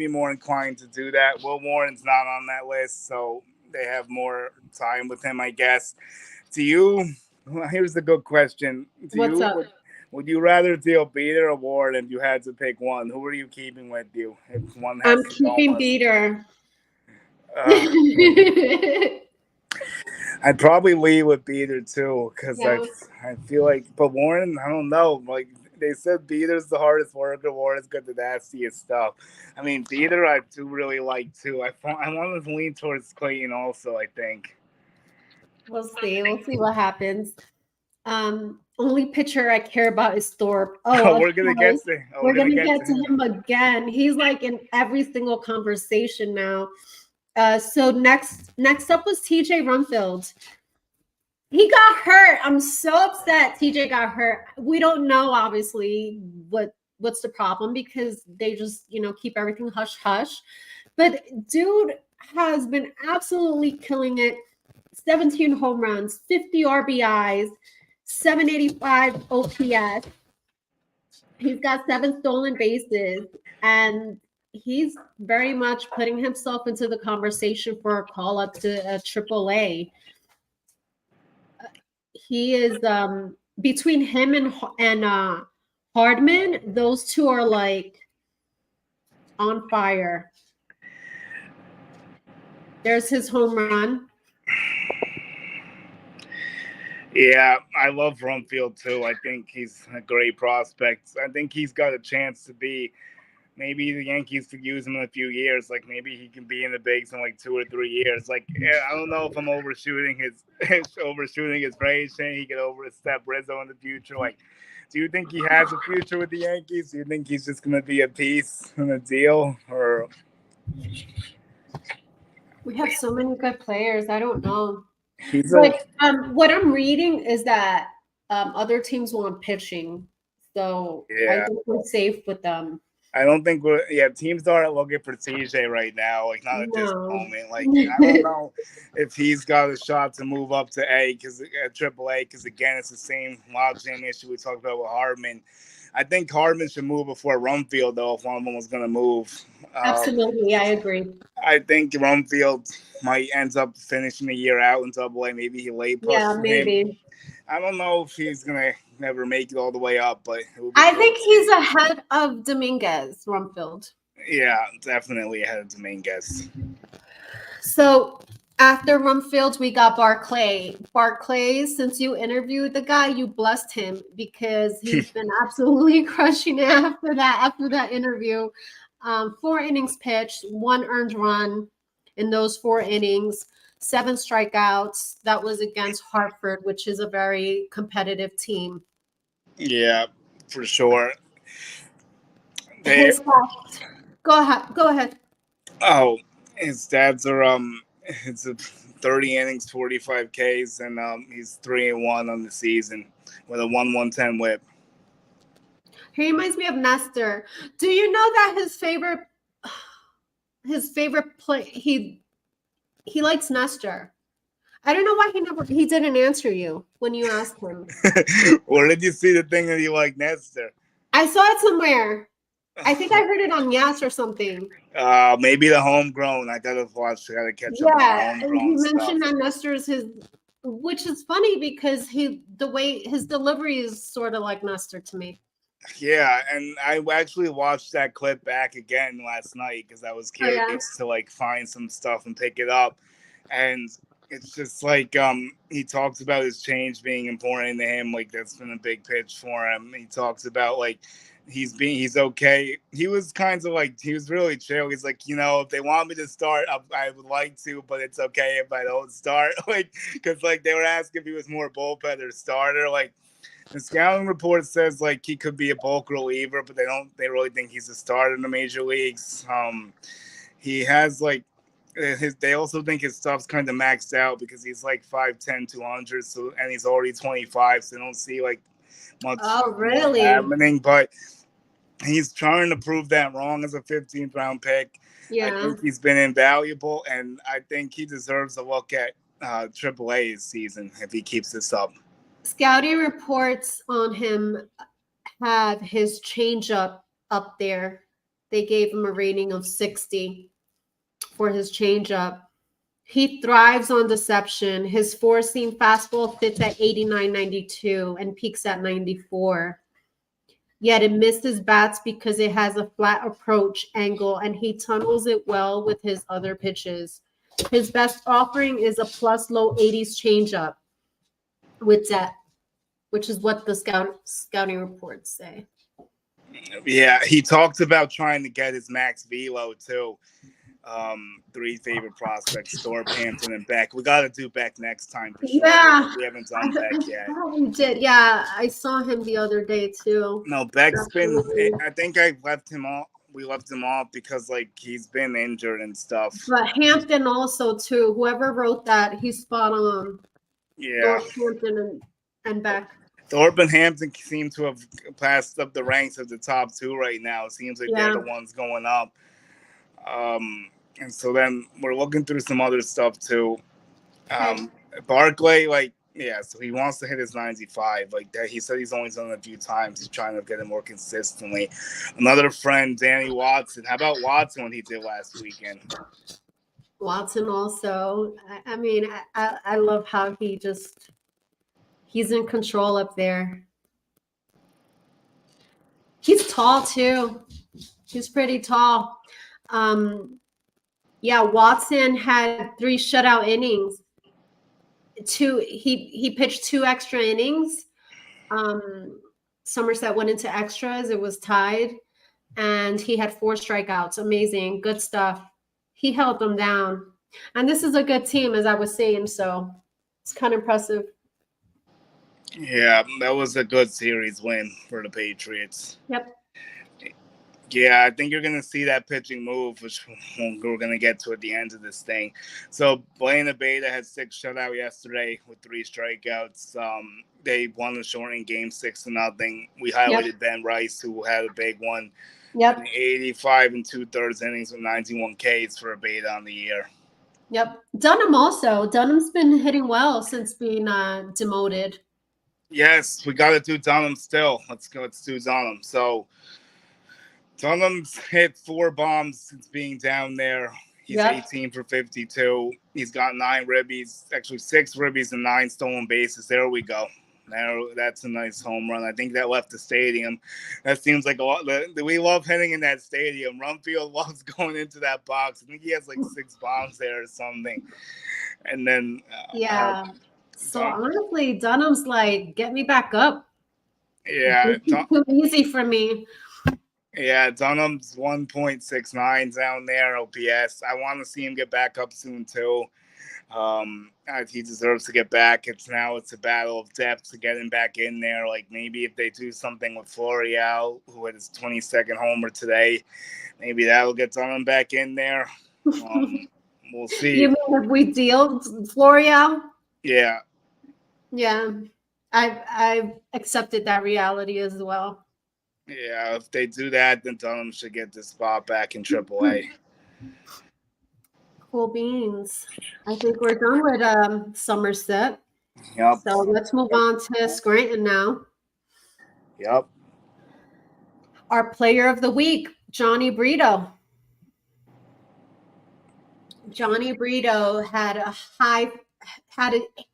Speaker 2: more inclined to do that. Will Warren's not on that list, so they have more time with him, I guess. Here's the good question. Would you rather deal Beater or Warren if you had to pick one? Who are you keeping with you? If one has
Speaker 1: I'm keeping Beater.
Speaker 2: I'd probably leave with Beater too, because I feel like, but Warren, I don't know. Like they said, Beater's the hardest worker. Warren's got the nastiest stuff. I mean, Beater, I do really like too. I want to lean towards Clayton also. I think.
Speaker 1: We'll see. We'll see what happens. Only pitcher I care about is Thorpe.
Speaker 2: We're gonna get
Speaker 1: to him again. He's like in every single conversation now. So next up was TJ Rumfield. He got hurt. I'm so upset TJ got hurt. We don't know obviously what's the problem because they just, keep everything hush hush. But dude has been absolutely killing it. 17 home runs, 50 RBIs, 785 OPS. He's got 7 stolen bases, and he's very much putting himself into the conversation for a call up to AAA. He is between him and Hardman. Those two are like on fire. There's his home run.
Speaker 2: Yeah, I love Rumfield too. I think he's a great prospect. I think he's got a chance to be maybe the Yankees could use him in a few years. Like maybe he can be in the bigs in like 2 or 3 years. Like I don't know if I'm overshooting his overshooting his praise, saying he could overstep Rizzo in the future. Like, do you think he has a future with the Yankees? Do you think he's just gonna be a piece in a deal, or
Speaker 1: We have so many good players. I don't know.
Speaker 2: he's a
Speaker 1: But what I'm reading is that other teams want pitching, so I
Speaker 2: yeah?
Speaker 1: think we're safe with them.
Speaker 2: I don't think teams aren't looking for TJ right now, like not at this
Speaker 1: No.
Speaker 2: moment. Like I don't know if he's got a shot to move up to A because Triple A, because again it's the same logjam issue we talked about with Hardman. I think Hardman should move before Rumfield though if one of them was going to move.
Speaker 1: Absolutely, I agree.
Speaker 2: I think Rumfield might end up finishing the year out in Double A. Maybe he late push
Speaker 1: Yeah,
Speaker 2: for him.
Speaker 1: maybe.
Speaker 2: I don't know if he's gonna never make it all the way up, but it would be
Speaker 1: I
Speaker 2: cool
Speaker 1: think
Speaker 2: to
Speaker 1: he's
Speaker 2: see.
Speaker 1: ahead of Dominguez, Rumfield.
Speaker 2: Yeah, definitely ahead of Dominguez.
Speaker 1: So after Rumfield, we got Barclay. Barclay, since you interviewed the guy, you blessed him because he's been absolutely crushing it after that interview. 4 innings pitched, 1 earned run in those 4 innings, 7 strikeouts. That was against Hartford, which is a very competitive team.
Speaker 2: Yeah, for sure. They
Speaker 1: His go ahead. Go ahead.
Speaker 2: his stats are it's a 30 innings, 45 Ks, and he's 3-1 on the season with a 1.110 WHIP.
Speaker 1: He reminds me of Nestor. Do you know that his favorite play he likes Nestor? I don't know why he didn't answer you when you asked him.
Speaker 2: Where did you see the thing that you like Nestor?
Speaker 1: I saw it somewhere. I think I heard it on Yas or something.
Speaker 2: Maybe the homegrown. I gotta watch. I gotta catch up on the
Speaker 1: Yeah, he
Speaker 2: homegrown stuff.
Speaker 1: mentioned that Nestor is his, which is funny because the way his delivery is sort of like Nestor to me.
Speaker 2: Yeah, and I actually watched that clip back again last night because I was curious to like find some stuff and pick it up. And it's just like he talks about his change being important to him, like that's been a big pitch for him. He talks about like he's okay. He was kind of like he was really chill. He's like, if they want me to start, I would like to, but it's okay if I don't start. Like because like they were asking if he was more bullpen or starter. Like the scouting report says like he could be a bulk reliever, but they really think he's a starter in the major leagues. He has like they also think his stuff's kind of maxed out because he's like 5'10", 200, so and he's already 25, so they don't see like much
Speaker 1: really
Speaker 2: happening. But he's trying to prove that wrong as a 15th round pick.
Speaker 1: Yeah,
Speaker 2: I think he's been invaluable, and I think he deserves a look at AAA this season if he keeps this up.
Speaker 1: Scouting reports on him have his changeup up there. They gave him a rating of 60 for his changeup. He thrives on deception. His four-seam fastball fits at 89-92 and peaks at 94. Yet it misses bats because it has a flat approach angle and he tunnels it well with his other pitches. His best offering is a plus low 80s changeup with that, which is what the scouting reports say.
Speaker 2: Yeah, he talked about trying to get his max velo too. 3 favorite prospects: Thorpe, Hampton, and Beck. We got to do Beck next time for sure.
Speaker 1: Yeah,
Speaker 2: we haven't done Beck yet.
Speaker 1: We did. Yeah, I saw him the other day too.
Speaker 2: No, Beck's been. I think I left him off. We left him off because like he's been injured and stuff.
Speaker 1: But Hampton also too. Whoever wrote that, he's spot on.
Speaker 2: Yeah,
Speaker 1: Thorpe, Hampton, and Beck.
Speaker 2: Thorpe and Hampton seem to have passed up the ranks of the top 2 right now. It seems like they're the ones going up. And so then we're looking through some other stuff too. Barclay, so he wants to hit his 95. Like that, he said he's only done it a few times. He's trying to get it more consistently. Another friend, Danny Watson. How about Watson when he did last weekend?
Speaker 1: Watson also. I mean, I love how he's in control up there. He's tall too. He's pretty tall. Watson had 3 shutout innings. He pitched 2 extra innings. Somerset went into extras. It was tied. and he had 4 strikeouts. Amazing, good stuff. He held them down. And this is a good team, as I was saying, so it's kind of impressive.
Speaker 2: Yeah, that was a good series win for the Patriots.
Speaker 1: Yep.
Speaker 2: Yeah, I think you're going to see that pitching move, which we're going to get to at the end of this thing. So, Blaine Abeda had 6 shutout yesterday with 3 strikeouts. They won the shortened game 6-0. We highlighted Ben Rice, who had a big one.
Speaker 1: Yep.
Speaker 2: 85 and 2/3 innings with 91 Ks for Abeda on the year.
Speaker 1: Yep. Dunham also. Dunham's been hitting well since being demoted.
Speaker 2: Yes, we got to do Dunham still. Let's do Dunham. So, Dunham's hit 4 bombs since being down there. He's 18 for 52. He's got 9 ribbies, actually 6 ribbies and 9 stolen bases. There we go. That's a nice home run. I think that left the stadium. That seems like a lot. We love hitting in that stadium. Rumfield loves going into that box. I think he has like 6 bombs there or something. And then
Speaker 1: so honestly, Dunham's like, get me back up.
Speaker 2: Yeah,
Speaker 1: too easy for me.
Speaker 2: Yeah, Dunham's 1.69 down there OPS. I want to see him get back up soon too. He deserves to get back. It's a battle of depth to get him back in there. Like maybe if they do something with Florial, who had his 22nd homer today, maybe that'll get Dunham back in there. We'll see.
Speaker 1: You mean if we deal Florial?
Speaker 2: Yeah.
Speaker 1: Yeah, I've accepted that reality as well.
Speaker 2: Yeah, if they do that, then Dunham should get this spot back in AAA.
Speaker 1: Cool beans. I think we're done with Somerset.
Speaker 2: Yep.
Speaker 1: So let's move on to Scranton now.
Speaker 2: Yep.
Speaker 1: Our player of the week, Johnny Brito. Johnny Brito had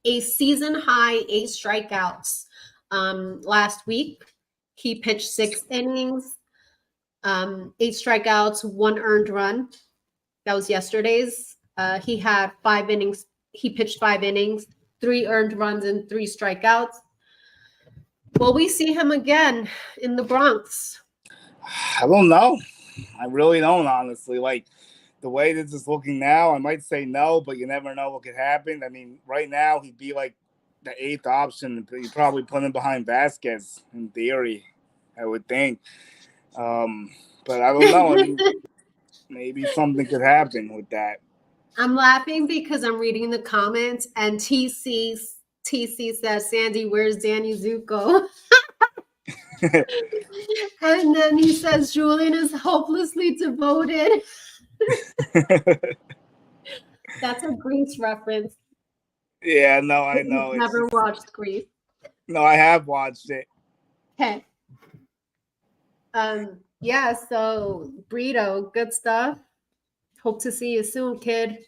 Speaker 1: a season high 8 strikeouts last week. He pitched 6 innings, 8 strikeouts, 1 earned run. That was yesterday's. He had 5 innings. He pitched 5 innings, 3 earned runs, and 3 strikeouts. Will we see him again in the Bronx?
Speaker 2: I don't know. I really don't, honestly. Like, the way this is looking now, I might say no, but you never know what could happen. I mean, right now, he'd be like the 8th option. You'd probably put him behind Vasquez, in theory, I would think. But I don't know. I mean, maybe something could happen with that.
Speaker 1: I'm laughing because I'm reading the comments, and TC says, Sandy, where's Danny Zuko? And then he says, Julian is hopelessly devoted. That's a Grease reference.
Speaker 2: Yeah, no, I know.
Speaker 1: Never watched Grease.
Speaker 2: No, I have watched it.
Speaker 1: Okay. Yeah, so Brito, good stuff. Hope to see you soon, kid.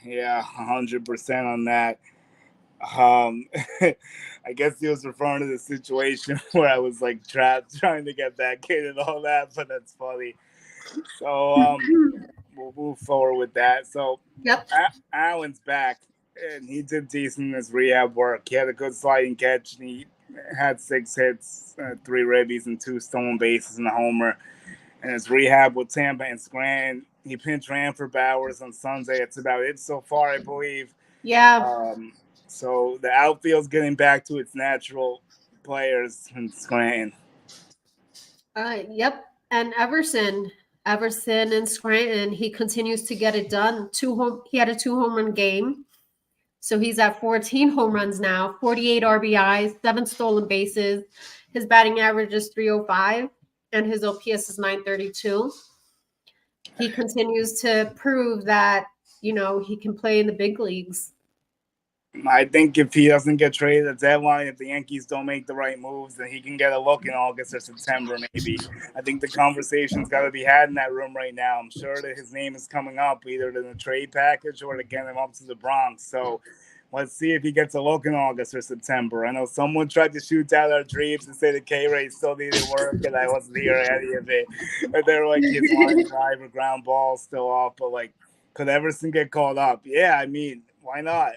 Speaker 2: Yeah, 100% on that. I guguess he was referring to the situation where I was like trapped trying to get back in and all that, but that's funny. So we'll move forward with that. So
Speaker 1: yep.
Speaker 2: Allen's back, and he did decent in his rehab work. He had a good sliding catch, and he had 6 hits, 3 ribbies, and 2 stolen bases and a homer. And his rehab with Tampa and Scranton, he pinch ran for Bowers on Sunday. That's about it so far, I believe.
Speaker 1: Yeah.
Speaker 2: So the outfield's getting back to its natural players in Scranton.
Speaker 1: Yep. And Everson in Scranton, he continues to get it done. He had a 2 home run game. So he's at 14 home runs now, 48 RBIs, 7 stolen bases. His batting average is 305, and his OPS is 932. He continues to prove that, he can play in the big leagues.
Speaker 2: I think if he doesn't get traded at deadline, if the Yankees don't make the right moves, then he can get a look in August or September, maybe. I think the conversation's got to be had in that room right now. I'm sure that his name is coming up either in the trade package or to get him up to the Bronx. So let's see if he gets a look in August or September. I know someone tried to shoot out our dreams and say the K-Rays still needed work, and I wasn't hearing any of it. But they were like, his line drive or ground ball still off, but like, could Everson get called up? Yeah, I mean, why not?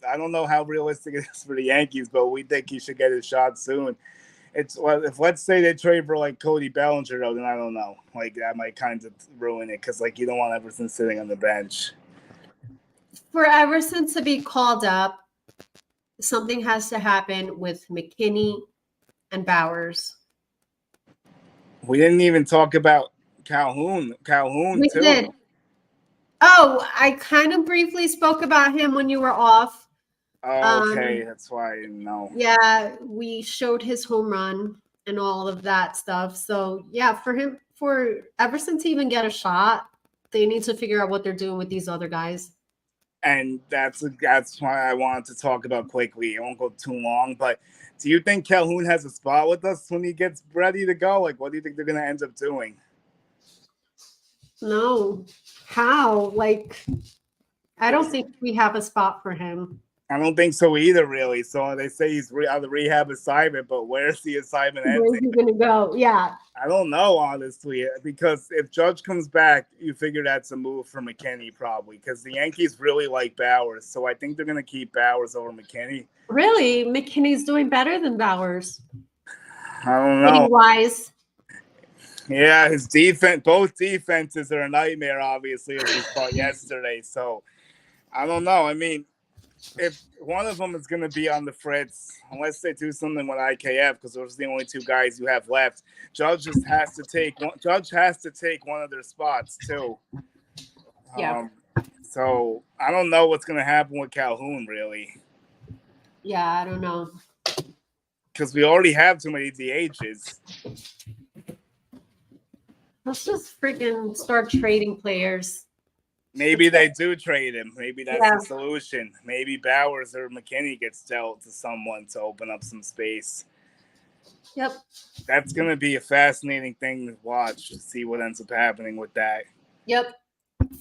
Speaker 2: I don't know how realistic it is for the Yankees, but we think he should get his shot soon. It's if let's say they trade for like Cody Bellinger, though, then I don't know. Like that might kind of ruin it because like you don't want Everson sitting on the bench.
Speaker 1: For Everson to be called up, something has to happen with McKinney and Bowers.
Speaker 2: We didn't even talk about Calhoun. Calhoun
Speaker 1: We
Speaker 2: too.
Speaker 1: did. Oh, I kind of briefly spoke about him when you were off.
Speaker 2: Oh, okay, that's why I didn't know.
Speaker 1: Yeah, we showed his home run and all of that stuff. So yeah, for Everson to even get a shot, they need to figure out what they're doing with these other guys.
Speaker 2: And that's why I wanted to talk about quickly. It won't go too long, but do you think Calhoun has a spot with us when he gets ready to go? Like, what do you think they're going to end up doing?
Speaker 1: No, how? Like, I don't think we have a spot for him.
Speaker 2: I don't think so either, really. So they say he's on the rehab assignment, but where's the assignment ending?
Speaker 1: Where's he gonna go? Yeah,
Speaker 2: I don't know, honestly, because if Judge comes back, you figure that's a move for McKinney probably, because the Yankees really like Bowers, so I think they're going to keep Bowers over McKinney.
Speaker 1: really, McKinney's doing better than Bowers.
Speaker 2: I don't know.
Speaker 1: Wise.
Speaker 2: Yeah, his defense, both defenses are a nightmare, obviously, as we saw yesterday. So I don't know. I mean, if one of them is going to be on the fritz, unless they do something with IKF, because those are the only two guys you have left, Judge has to take one of their spots too.
Speaker 1: Yeah.
Speaker 2: So I don't know what's going to happen with Calhoun, really.
Speaker 1: Yeah, I don't know.
Speaker 2: Because we already have too many DHs.
Speaker 1: Let's just freaking start trading players.
Speaker 2: Maybe they do trade him. Maybe that's the solution. Maybe Bowers or McKinney gets dealt to someone to open up some space.
Speaker 1: Yep.
Speaker 2: That's going to be a fascinating thing to watch, to see what ends up happening with that.
Speaker 1: Yep.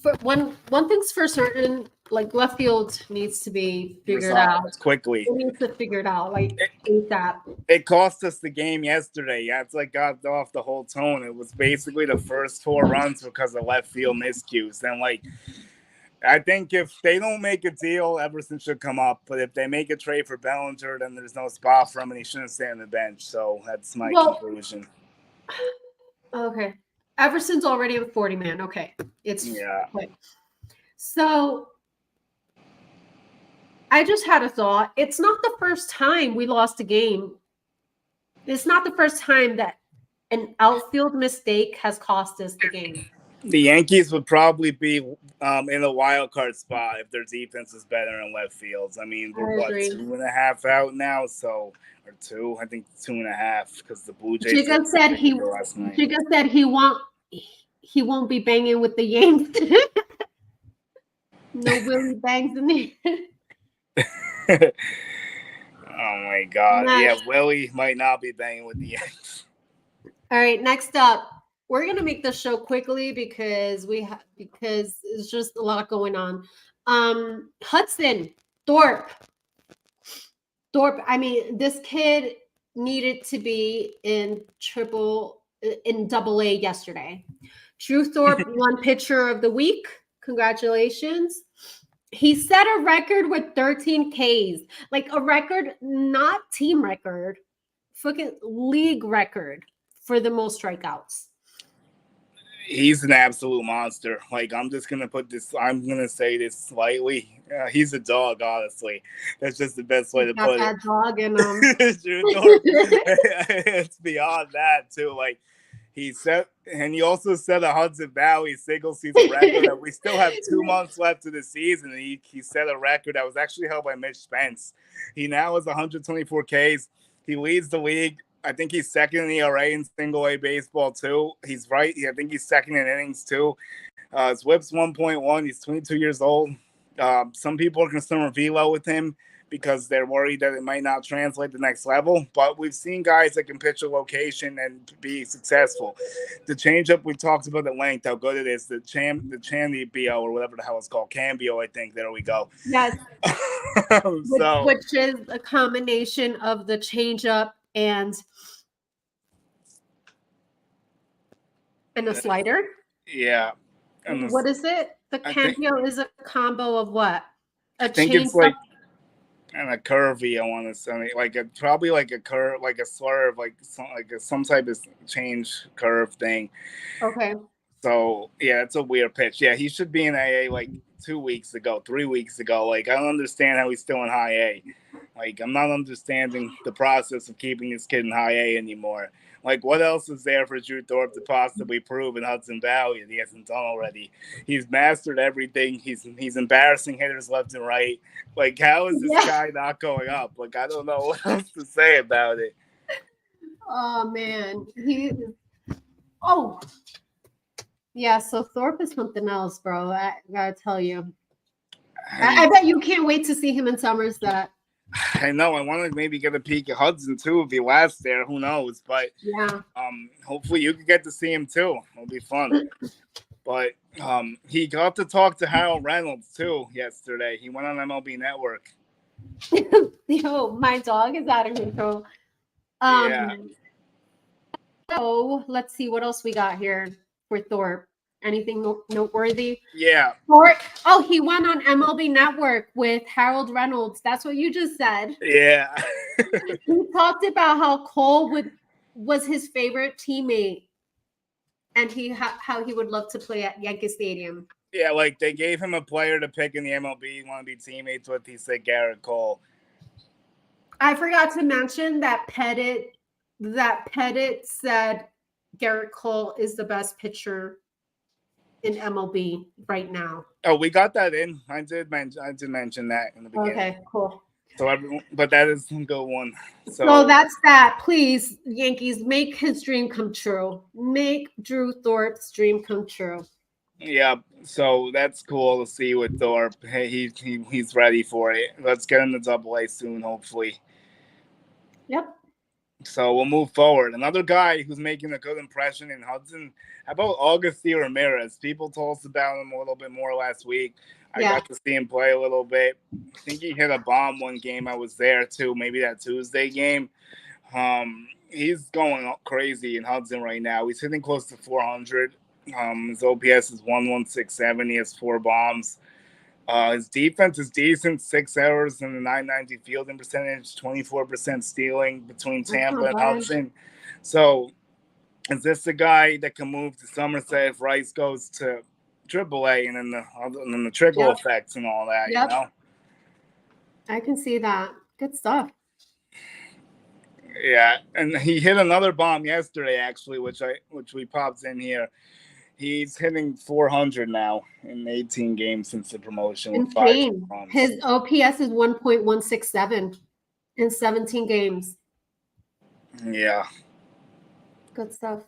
Speaker 1: For one thing's for certain, like left field needs to be figured out
Speaker 2: quickly.
Speaker 1: It needs to figure it out, like ASAP.
Speaker 2: It cost us the game yesterday. That's like got off the whole tone. It was basically the first 4 runs because of left field miscues. And like, I think if they don't make a deal, Everson should come up. But if they make a trade for Bellinger, then there's no spot for him, and he shouldn't stay on the bench. So that's my conclusion.
Speaker 1: Okay. Everson's already a 40-man. Okay. Okay. So I just had a thought. It's not the first time we lost a game. It's not the first time that an outfield mistake has cost us the game.
Speaker 2: The Yankees would probably be in a wild card spot if their defense is better in left fields. I mean, we're 2.5 out now, or 2. I think 2.5 because the Blue Jays.
Speaker 1: Jigga said he won't be banging with the Yanks. No Willie bangs in there.
Speaker 2: Oh my God! Yeah, Willie might not be banging with the Yankees.
Speaker 1: All right, next up. We're gonna make the show quickly because because it's just a lot going on. Hudson Thorpe. I mean, this kid needed to be in AA yesterday. Drew Thorpe won pitcher of the week. Congratulations. He set a record with 13 Ks, like a record, not team record, fucking league record for the most strikeouts.
Speaker 2: He's an absolute monster. Like, I'm going to say this slightly. He's a dog, honestly. That's just the best way to put it.
Speaker 1: Dog and
Speaker 2: it's beyond that, too. Like, he also set a Hudson Valley single season record that we still have 2 months left of the season. And he set a record that was actually held by Mitch Spence. He now has 124 Ks. He leads the league. I think he's second in ERA in single A baseball too. He's right. I think he's second in innings too. His WHIP's 1.1. He's 22 years old. Some people are concerned with velo with him because they're worried that it might not translate to the next level. But we've seen guys that can pitch a location and be successful. The changeup, we talked about at length, how good it is. The Chambio or whatever the hell it's called. Cambio, I think. There we go.
Speaker 1: Yes. Which is a combination of the changeup and a slider.
Speaker 2: Yeah.
Speaker 1: What is it? The Cambio is a combo of what?
Speaker 2: I think it's like and a curvy. I want to say probably like a curve, like a swerve, like some type of change curve thing.
Speaker 1: Okay.
Speaker 2: So yeah, it's a weird pitch. Yeah, he should be in AA like 2 weeks ago, 3 weeks ago. Like I don't understand how he's still in high A. Like I'm not understanding the process of keeping this kid in high A anymore. Like what else is there for Drew Thorpe to possibly prove in Hudson Valley that he hasn't done already? He's mastered everything. He's embarrassing hitters left and right. Like how is this guy not going up? Like I don't know what else to say about it.
Speaker 1: Oh man, oh yeah. So Thorpe is something else, bro. I gotta tell you. I bet you can't wait to see him in Somerset.
Speaker 2: I know. I want to maybe get a peek at Hudson too if he lasts there. Who knows? But
Speaker 1: yeah,
Speaker 2: hopefully you can get to see him too. It'll be fun. But he got to talk to Harold Reynolds too yesterday. He went on MLB Network.
Speaker 1: Yo, my dog is out of control.
Speaker 2: Yeah.
Speaker 1: So let's see what else we got here for Thorpe. Anything noteworthy?
Speaker 2: Yeah.
Speaker 1: Oh, he went on MLB Network with Harold Reynolds. That's what you just said.
Speaker 2: Yeah.
Speaker 1: He talked about how Cole was his favorite teammate, and how he would love to play at Yankee Stadium.
Speaker 2: Yeah, like they gave him a player to pick in the MLB. He want to be teammates with. He said Garrett Cole.
Speaker 1: I forgot to mention that Pettitte said Garrett Cole is the best pitcher in MLB right now.
Speaker 2: Oh, we got that in. I did mention that in the beginning.
Speaker 1: Okay, cool.
Speaker 2: So but that is a good one.
Speaker 1: So that's that. Please, Yankees, make his dream come true. Make Drew Thorpe's dream come true.
Speaker 2: Yeah, so that's cool to see with Thorpe. Hey, he's ready for it. Let's get him to AA soon, hopefully.
Speaker 1: Yep.
Speaker 2: So we'll move forward. Another guy who's making a good impression in Hudson. How about Augusty Ramirez? People told us about him a little bit more last week. I got to see him play a little bit. I think he hit a bomb one game. I was there too. Maybe that Tuesday game. He's going crazy in Hudson right now. He's hitting close to 400. His OPS is 1167. He has 4 bombs. His defense is decent, 6 errors and a 990 fielding percentage, 24% stealing between Tampa and Hudson. So is this the guy that can move to Somerset if Rice goes to AAA and then the trickle effects and all that, you know?
Speaker 1: I can see that. Good stuff.
Speaker 2: Yeah, and he hit another bomb yesterday, actually, which we popped in here. He's hitting 400 now in 18 games since the promotion.
Speaker 1: Insane. His OPS is 1.167 in 17 games.
Speaker 2: Yeah.
Speaker 1: Good stuff.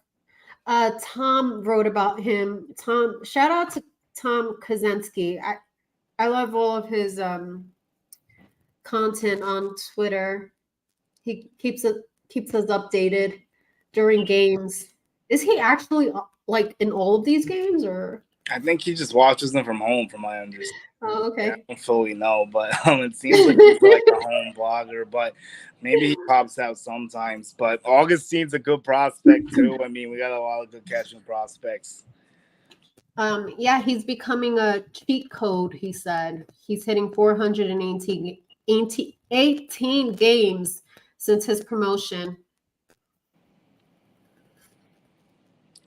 Speaker 1: Tom wrote about him. Shout out to Tom Kaczynski. I love all of his content on Twitter. He keeps us updated during games. Is he actually like in all of these games, or?
Speaker 2: I think he just watches them from home, from my understanding.
Speaker 1: Oh, okay.
Speaker 2: I don't fully know, but it seems like he's like a home blogger, but maybe he pops out sometimes. But Augustine's a good prospect too. I mean, we got a lot of good catching prospects.
Speaker 1: Yeah, he's becoming a cheat code, he said. He's hitting 418 games since his promotion.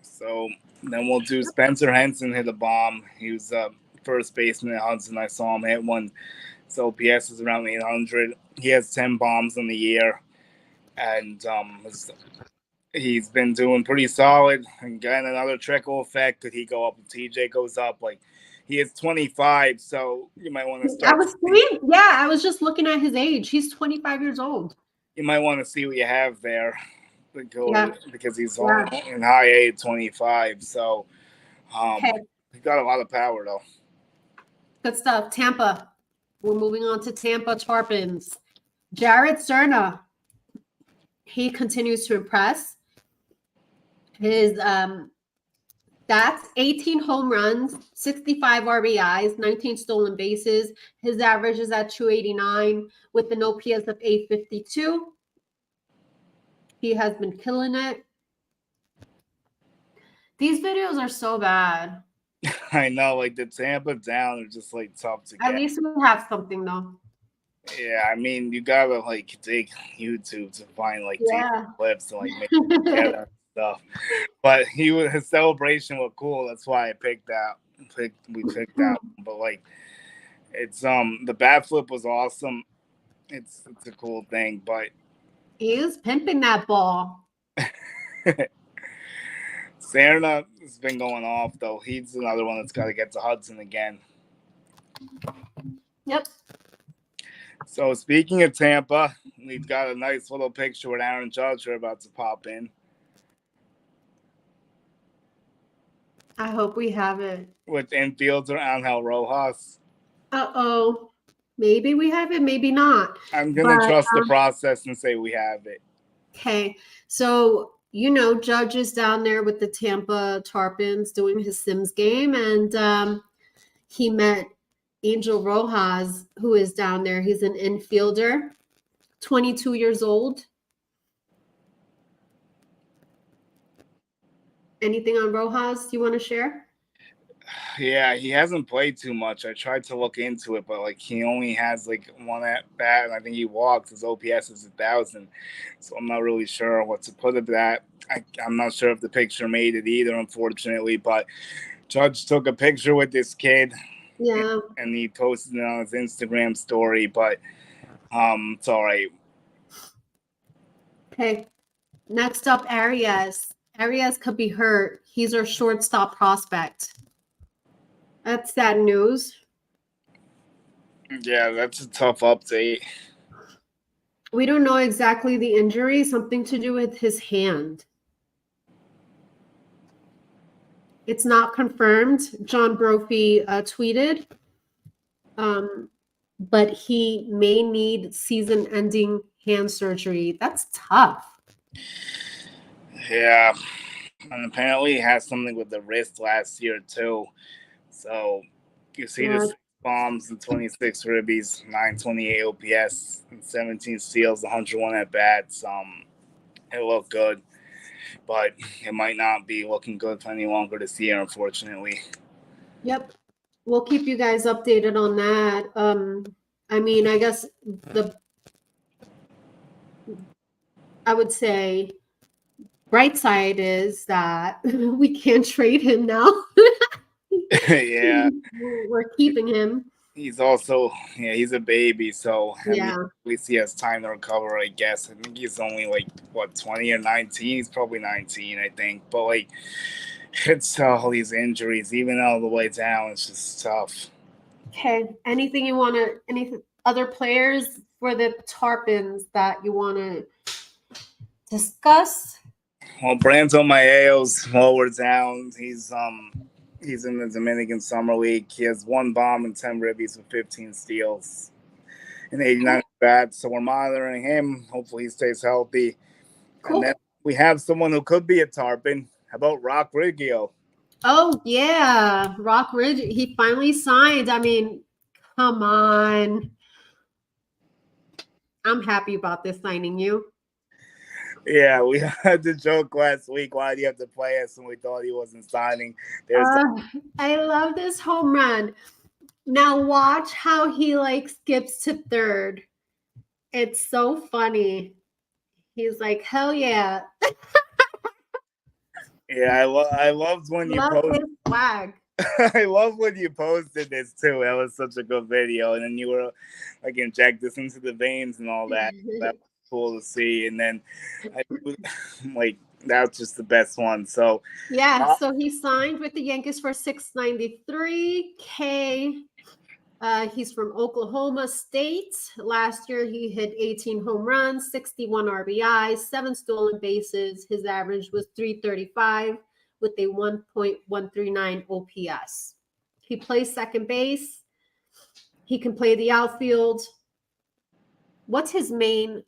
Speaker 2: So then we'll do Spencer Henson hit a bomb. He was first baseman at Hudson. I saw him hit one. His OPS is around 800. He has 10 bombs in the year. And he's been doing pretty solid. And getting another trickle effect. Could he go up if TJ goes up? Like, he is 25, so you might want to start.
Speaker 1: I was just looking at his age. He's 25 years old.
Speaker 2: You might want to see what you have there. Because he's in high A 25, so he's got a lot of power though.
Speaker 1: Good stuff. Tampa. We're moving on to Tampa Tarpons. Jared Cerna. He continues to impress. His stats: 18 home runs, 65 RBIs, 19 stolen bases. His average is at 289 with an OPS of 852. He has been killing it. These videos are so bad.
Speaker 2: I know, like the Tampa down are just like tough to get.
Speaker 1: At least we have something though.
Speaker 2: Yeah, I mean, you gotta like dig YouTube to find like deep
Speaker 1: Yeah.
Speaker 2: clips and like make it together and stuff. But his celebration was cool. That's why I picked that. We picked that. But like, it's the bat flip was awesome. It's a cool thing, but
Speaker 1: He is pimping that ball.
Speaker 2: Serna has been going off though. He's another one that's got to get to Hudson again.
Speaker 1: Yep.
Speaker 2: So speaking of Tampa, we've got a nice little picture with Aaron Judge are about to pop in.
Speaker 1: I hope we have it.
Speaker 2: With infielder Angel Rojas.
Speaker 1: Uh-oh. Maybe we have it, maybe not.
Speaker 2: I'm going to trust the process and say we have it.
Speaker 1: Okay. So, Judge is down there with the Tampa Tarpons doing his Sims game, and he met Angel Rojas, who is down there. He's an infielder, 22 years old. Anything on Rojas you want to share?
Speaker 2: Yeah, he hasn't played too much. I tried to look into it, but like he only has like one at bat, and I think he walks. His OPS is 1,000, so I'm not really sure what to put of that. I'm not sure if the picture made it either, unfortunately. But Judge took a picture with this kid,
Speaker 1: Yeah,
Speaker 2: and he posted it on his Instagram story. But it's all right.
Speaker 1: okay. Next up, Arias. Arias could be hurt. He's our shortstop prospect. That's sad news.
Speaker 2: Yeah, that's a tough update.
Speaker 1: We don't know exactly the injury, something to do with his hand. It's not confirmed. John Brophy tweeted, but he may need season-ending hand surgery. That's tough.
Speaker 2: Yeah, and apparently he has something with the wrist last year too. So you see the 6 bombs and 26 ribbies, 928 OPS, and 17 steals, 101 at bats. It looked good, but it might not be looking good for any longer this year, unfortunately.
Speaker 1: Yep, we'll keep you guys updated on that. I mean, I guess I would say bright side is that we can't trade him now.
Speaker 2: Yeah,
Speaker 1: we're keeping him.
Speaker 2: he's also he's a baby, so I mean,
Speaker 1: Yeah.
Speaker 2: at least he has time to recover, I guess. I think he's only like 20 or 19. He's probably 19, I think. But like, it's all these injuries, even all the way down. It's just tough.
Speaker 1: Okay. Anything you want to? Any other players for the Tarpons that you want to discuss?
Speaker 2: Well, Brando Maeo's lower down. He's in the Dominican Summer League. He has 1 bomb and 10 ribbies with 15 steals and 89 bats. So we're monitoring him. Hopefully he stays healthy.
Speaker 1: Cool.
Speaker 2: And then we have someone who could be a Tarpon. How about Rock Riggio?
Speaker 1: Oh yeah, Rock Ridge. He finally signed. I mean, come on. I'm happy about this signing. You?
Speaker 2: Yeah, we had the joke last week. Why do you have to play us? And we thought he wasn't signing.
Speaker 1: I love this home run. Now watch how he like skips to third. It's so funny. He's like, hell yeah.
Speaker 2: Yeah, I loved when you posted
Speaker 1: his flag.
Speaker 2: I love when you posted this too. That was such a good video, and then you were like inject this into the veins and all that. That was cool to see. And then, like that's just the best one. So
Speaker 1: yeah, so he signed with the Yankees for $693K. He's from Oklahoma State. Last year, he hit 18 home runs, 61 RBIs, 7 stolen bases. His average was 335 with a 1.139 OPS. He plays second base. He can play the outfield. What's his main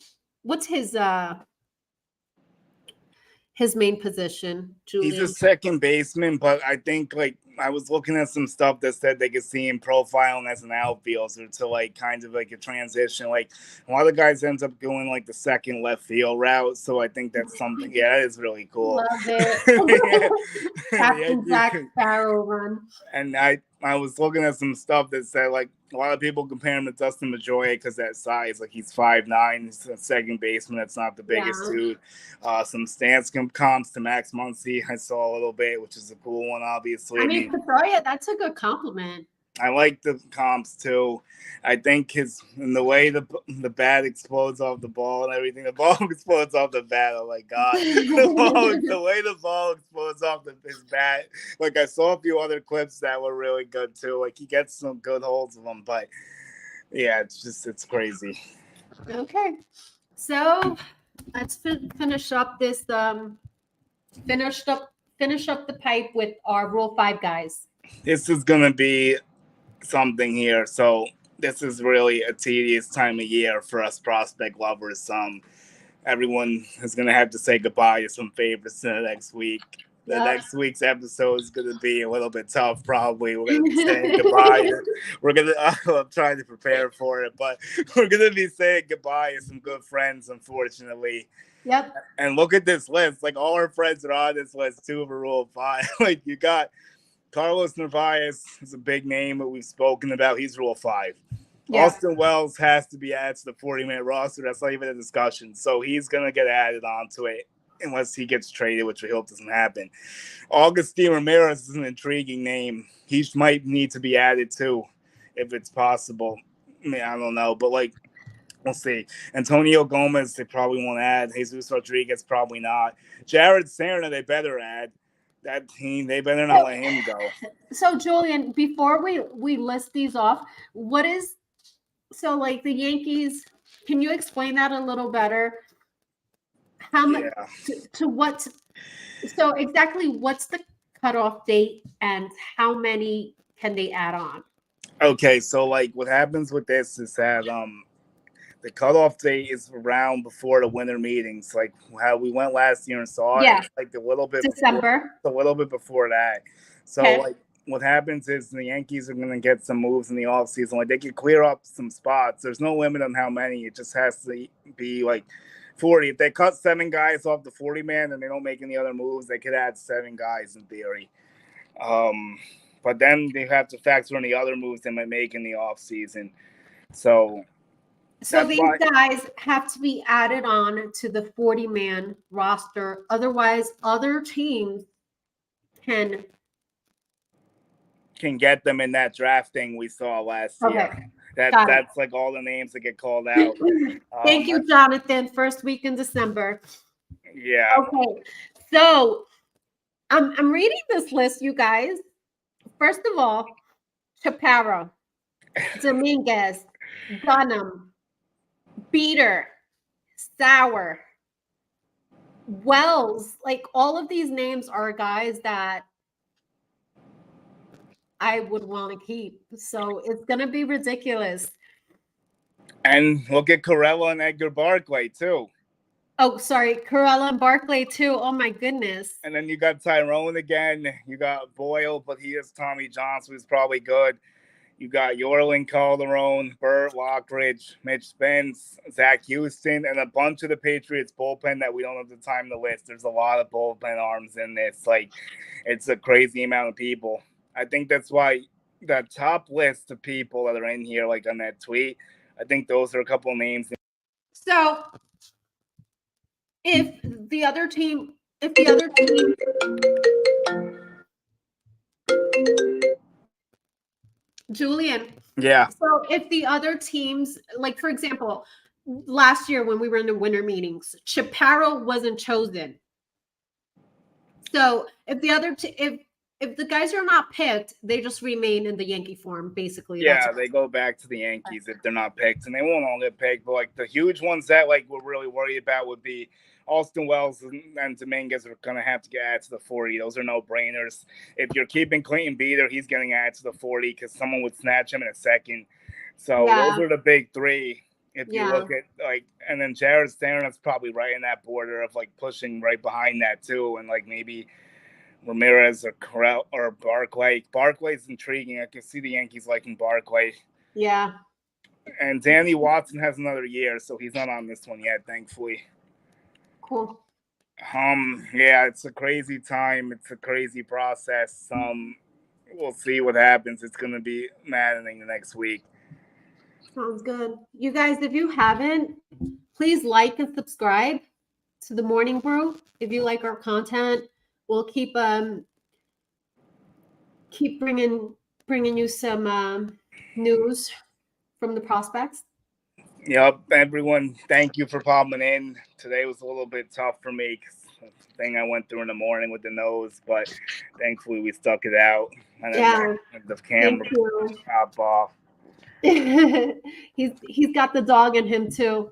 Speaker 1: position, Julian?
Speaker 2: he's a second baseman, but I think like I was looking at some stuff that said they could see him profiling as an outfielder to like kind of like a transition. Like a lot of guys ends up going like the second left field route. So I think that's something. Yeah, that is really cool.
Speaker 1: Love it. Captain Jack Sparrow run.
Speaker 2: And I I was looking at some stuff that said like a lot of people compare him to Dustin Pedroia because that size, like he's 5'9", he's a second baseman. That's not the biggest
Speaker 1: Yeah.
Speaker 2: dude. Some stance comps to Max Muncy I saw a little bit, which is a cool one, obviously.
Speaker 1: I mean, Pedroia, that's a good compliment.
Speaker 2: I like the comps too. I think in the way the bat explodes off the ball and everything, the ball explodes off the bat. Oh my god, the way the ball explodes off his bat. Like I saw a few other clips that were really good too. Like he gets some good holds of them, but yeah, it's crazy.
Speaker 1: Okay, so let's finish up this. Finish up the pipe with our Rule 5 guys.
Speaker 2: This is gonna be something here. So this is really a tedious time of year for us prospect lovers. Everyone is gonna have to say goodbye to some favorites in the next week. The next week's episode is gonna be a little bit tough. Probably we're gonna be saying goodbye. I'm trying to prepare for it, but we're gonna be saying goodbye to some good friends, unfortunately.
Speaker 1: Yep.
Speaker 2: And look at this list. Like all our friends are on this list too for Rule 5. Like you got Carlos Narvaez is a big name that we've spoken about. He's Rule 5. Yeah. Austin Wells has to be added to the 40-man roster. That's not even a discussion. So he's going to get added onto it unless he gets traded, which we hope doesn't happen. Augustin Ramirez is an intriguing name. He might need to be added too if it's possible. I mean, I don't know. But, like, we'll see. Antonio Gomez, they probably won't add. Jesus Rodriguez, probably not. Jared Serna, they better add. That team, they better not let him go.
Speaker 1: So, Julian, before we list these off, like the Yankees, can you explain that a little better? How much to what? So exactly what's the cutoff date and how many can they add on?
Speaker 2: Okay, so like what happens with this is that the cutoff date is around before the winter meetings, like how we went last year and saw it. It's like a little bit
Speaker 1: December.
Speaker 2: A little bit before that. So like what happens is the Yankees are going to get some moves in the offseason. Like they could clear up some spots. There's no limit on how many. It just has to be like 40. If they cut 7 guys off the 40-man and they don't make any other moves, they could add 7 guys in theory. But then they have to factor in the other moves they might make in the offseason. So
Speaker 1: these guys have to be added on to the 40-man roster. Otherwise, other teams can
Speaker 2: get them in that draft thing we saw last year. That's like all the names that get called out.
Speaker 1: Thank you, Jonathan. First week in December.
Speaker 2: Yeah.
Speaker 1: Okay. So I'm reading this list, you guys. First of all, Chaparro, Dominguez, Dunham, Beater, Sauer, Wells. Like all of these names are guys that I would want to keep. So it's going to be ridiculous.
Speaker 2: And look at Corella and Edgar Barclay, too.
Speaker 1: Oh, sorry. Corella and Barclay, too. Oh, my goodness.
Speaker 2: And then you got Tyrone again. You got Boyle, but he is Tommy Johnson, who's probably good. You got Yorlin Calderon, Burt Lockridge, Mitch Spence, Zach Houston, and a bunch of the Patriots bullpen that we don't have the time to list. There's a lot of bullpen arms in this. Like, it's a crazy amount of people. I think that's why the top list of people that are in here, like on that tweet, I think those are a couple of names.
Speaker 1: So if the other team, Julian.
Speaker 2: Yeah.
Speaker 1: So if the other teams, like for example, last year when we were in the winter meetings, Chaparro wasn't chosen. So if the other if the guys are not picked, they just remain in the Yankee form, basically.
Speaker 2: Yeah, they go back to the Yankees if they're not picked, and they won't all get picked. But like the huge ones that like we're really worried about would be Austin Wells and Dominguez are going to have to get added to the 40. Those are no brainers. If you're keeping Clayton Beater, he's getting added to the 40 because someone would snatch him in a second. So those are the big 3. If you look at like, and then Jared Stern's probably right in that border of like pushing right behind that too, and like maybe Ramirez or Corral or Barclay. Barclay's intriguing. I can see the Yankees liking Barclay.
Speaker 1: Yeah.
Speaker 2: And Danny Watson has another year, so he's not on this one yet, thankfully.
Speaker 1: Cool.
Speaker 2: Yeah, it's a crazy time. It's a crazy process. we'll see what happens. It's going to be maddening the next week.
Speaker 1: Sounds good. You guys, if you haven't, please like and subscribe to the Morning Brew. If you like our content, we'll keep bringing you some news from the prospects.
Speaker 2: Yep, everyone, thank you for popping in. Today was a little bit tough for me because the thing I went through in the morning with the nose, but thankfully we stuck it out. And then the camera popped off.
Speaker 1: He's got the dog in him too.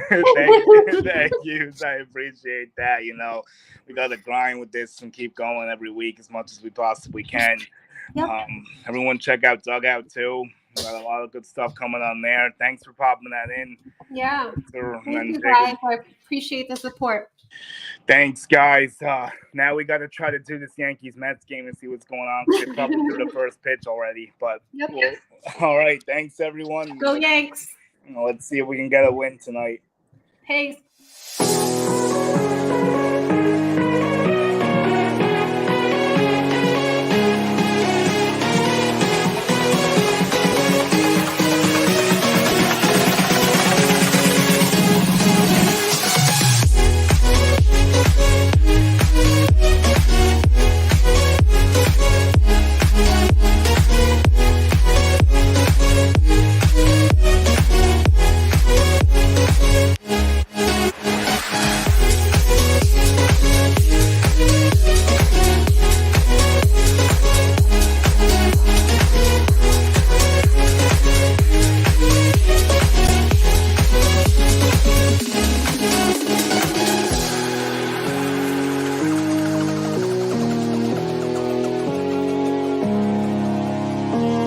Speaker 2: Thank you. I appreciate that. You know, we got to grind with this and keep going every week as much as we possibly can.
Speaker 1: Yep.
Speaker 2: Everyone check out Dugout too. We got a lot of good stuff coming on there. Thanks for popping that in.
Speaker 1: Yeah. Thank you guys. I appreciate the support.
Speaker 2: Thanks, guys. Now we got to try to do this Yankees-Mets game and see what's going on. They probably threw the first pitch already, but all right. Thanks, everyone.
Speaker 1: Go Yanks.
Speaker 2: Let's see if we can get a win tonight.
Speaker 1: Peace.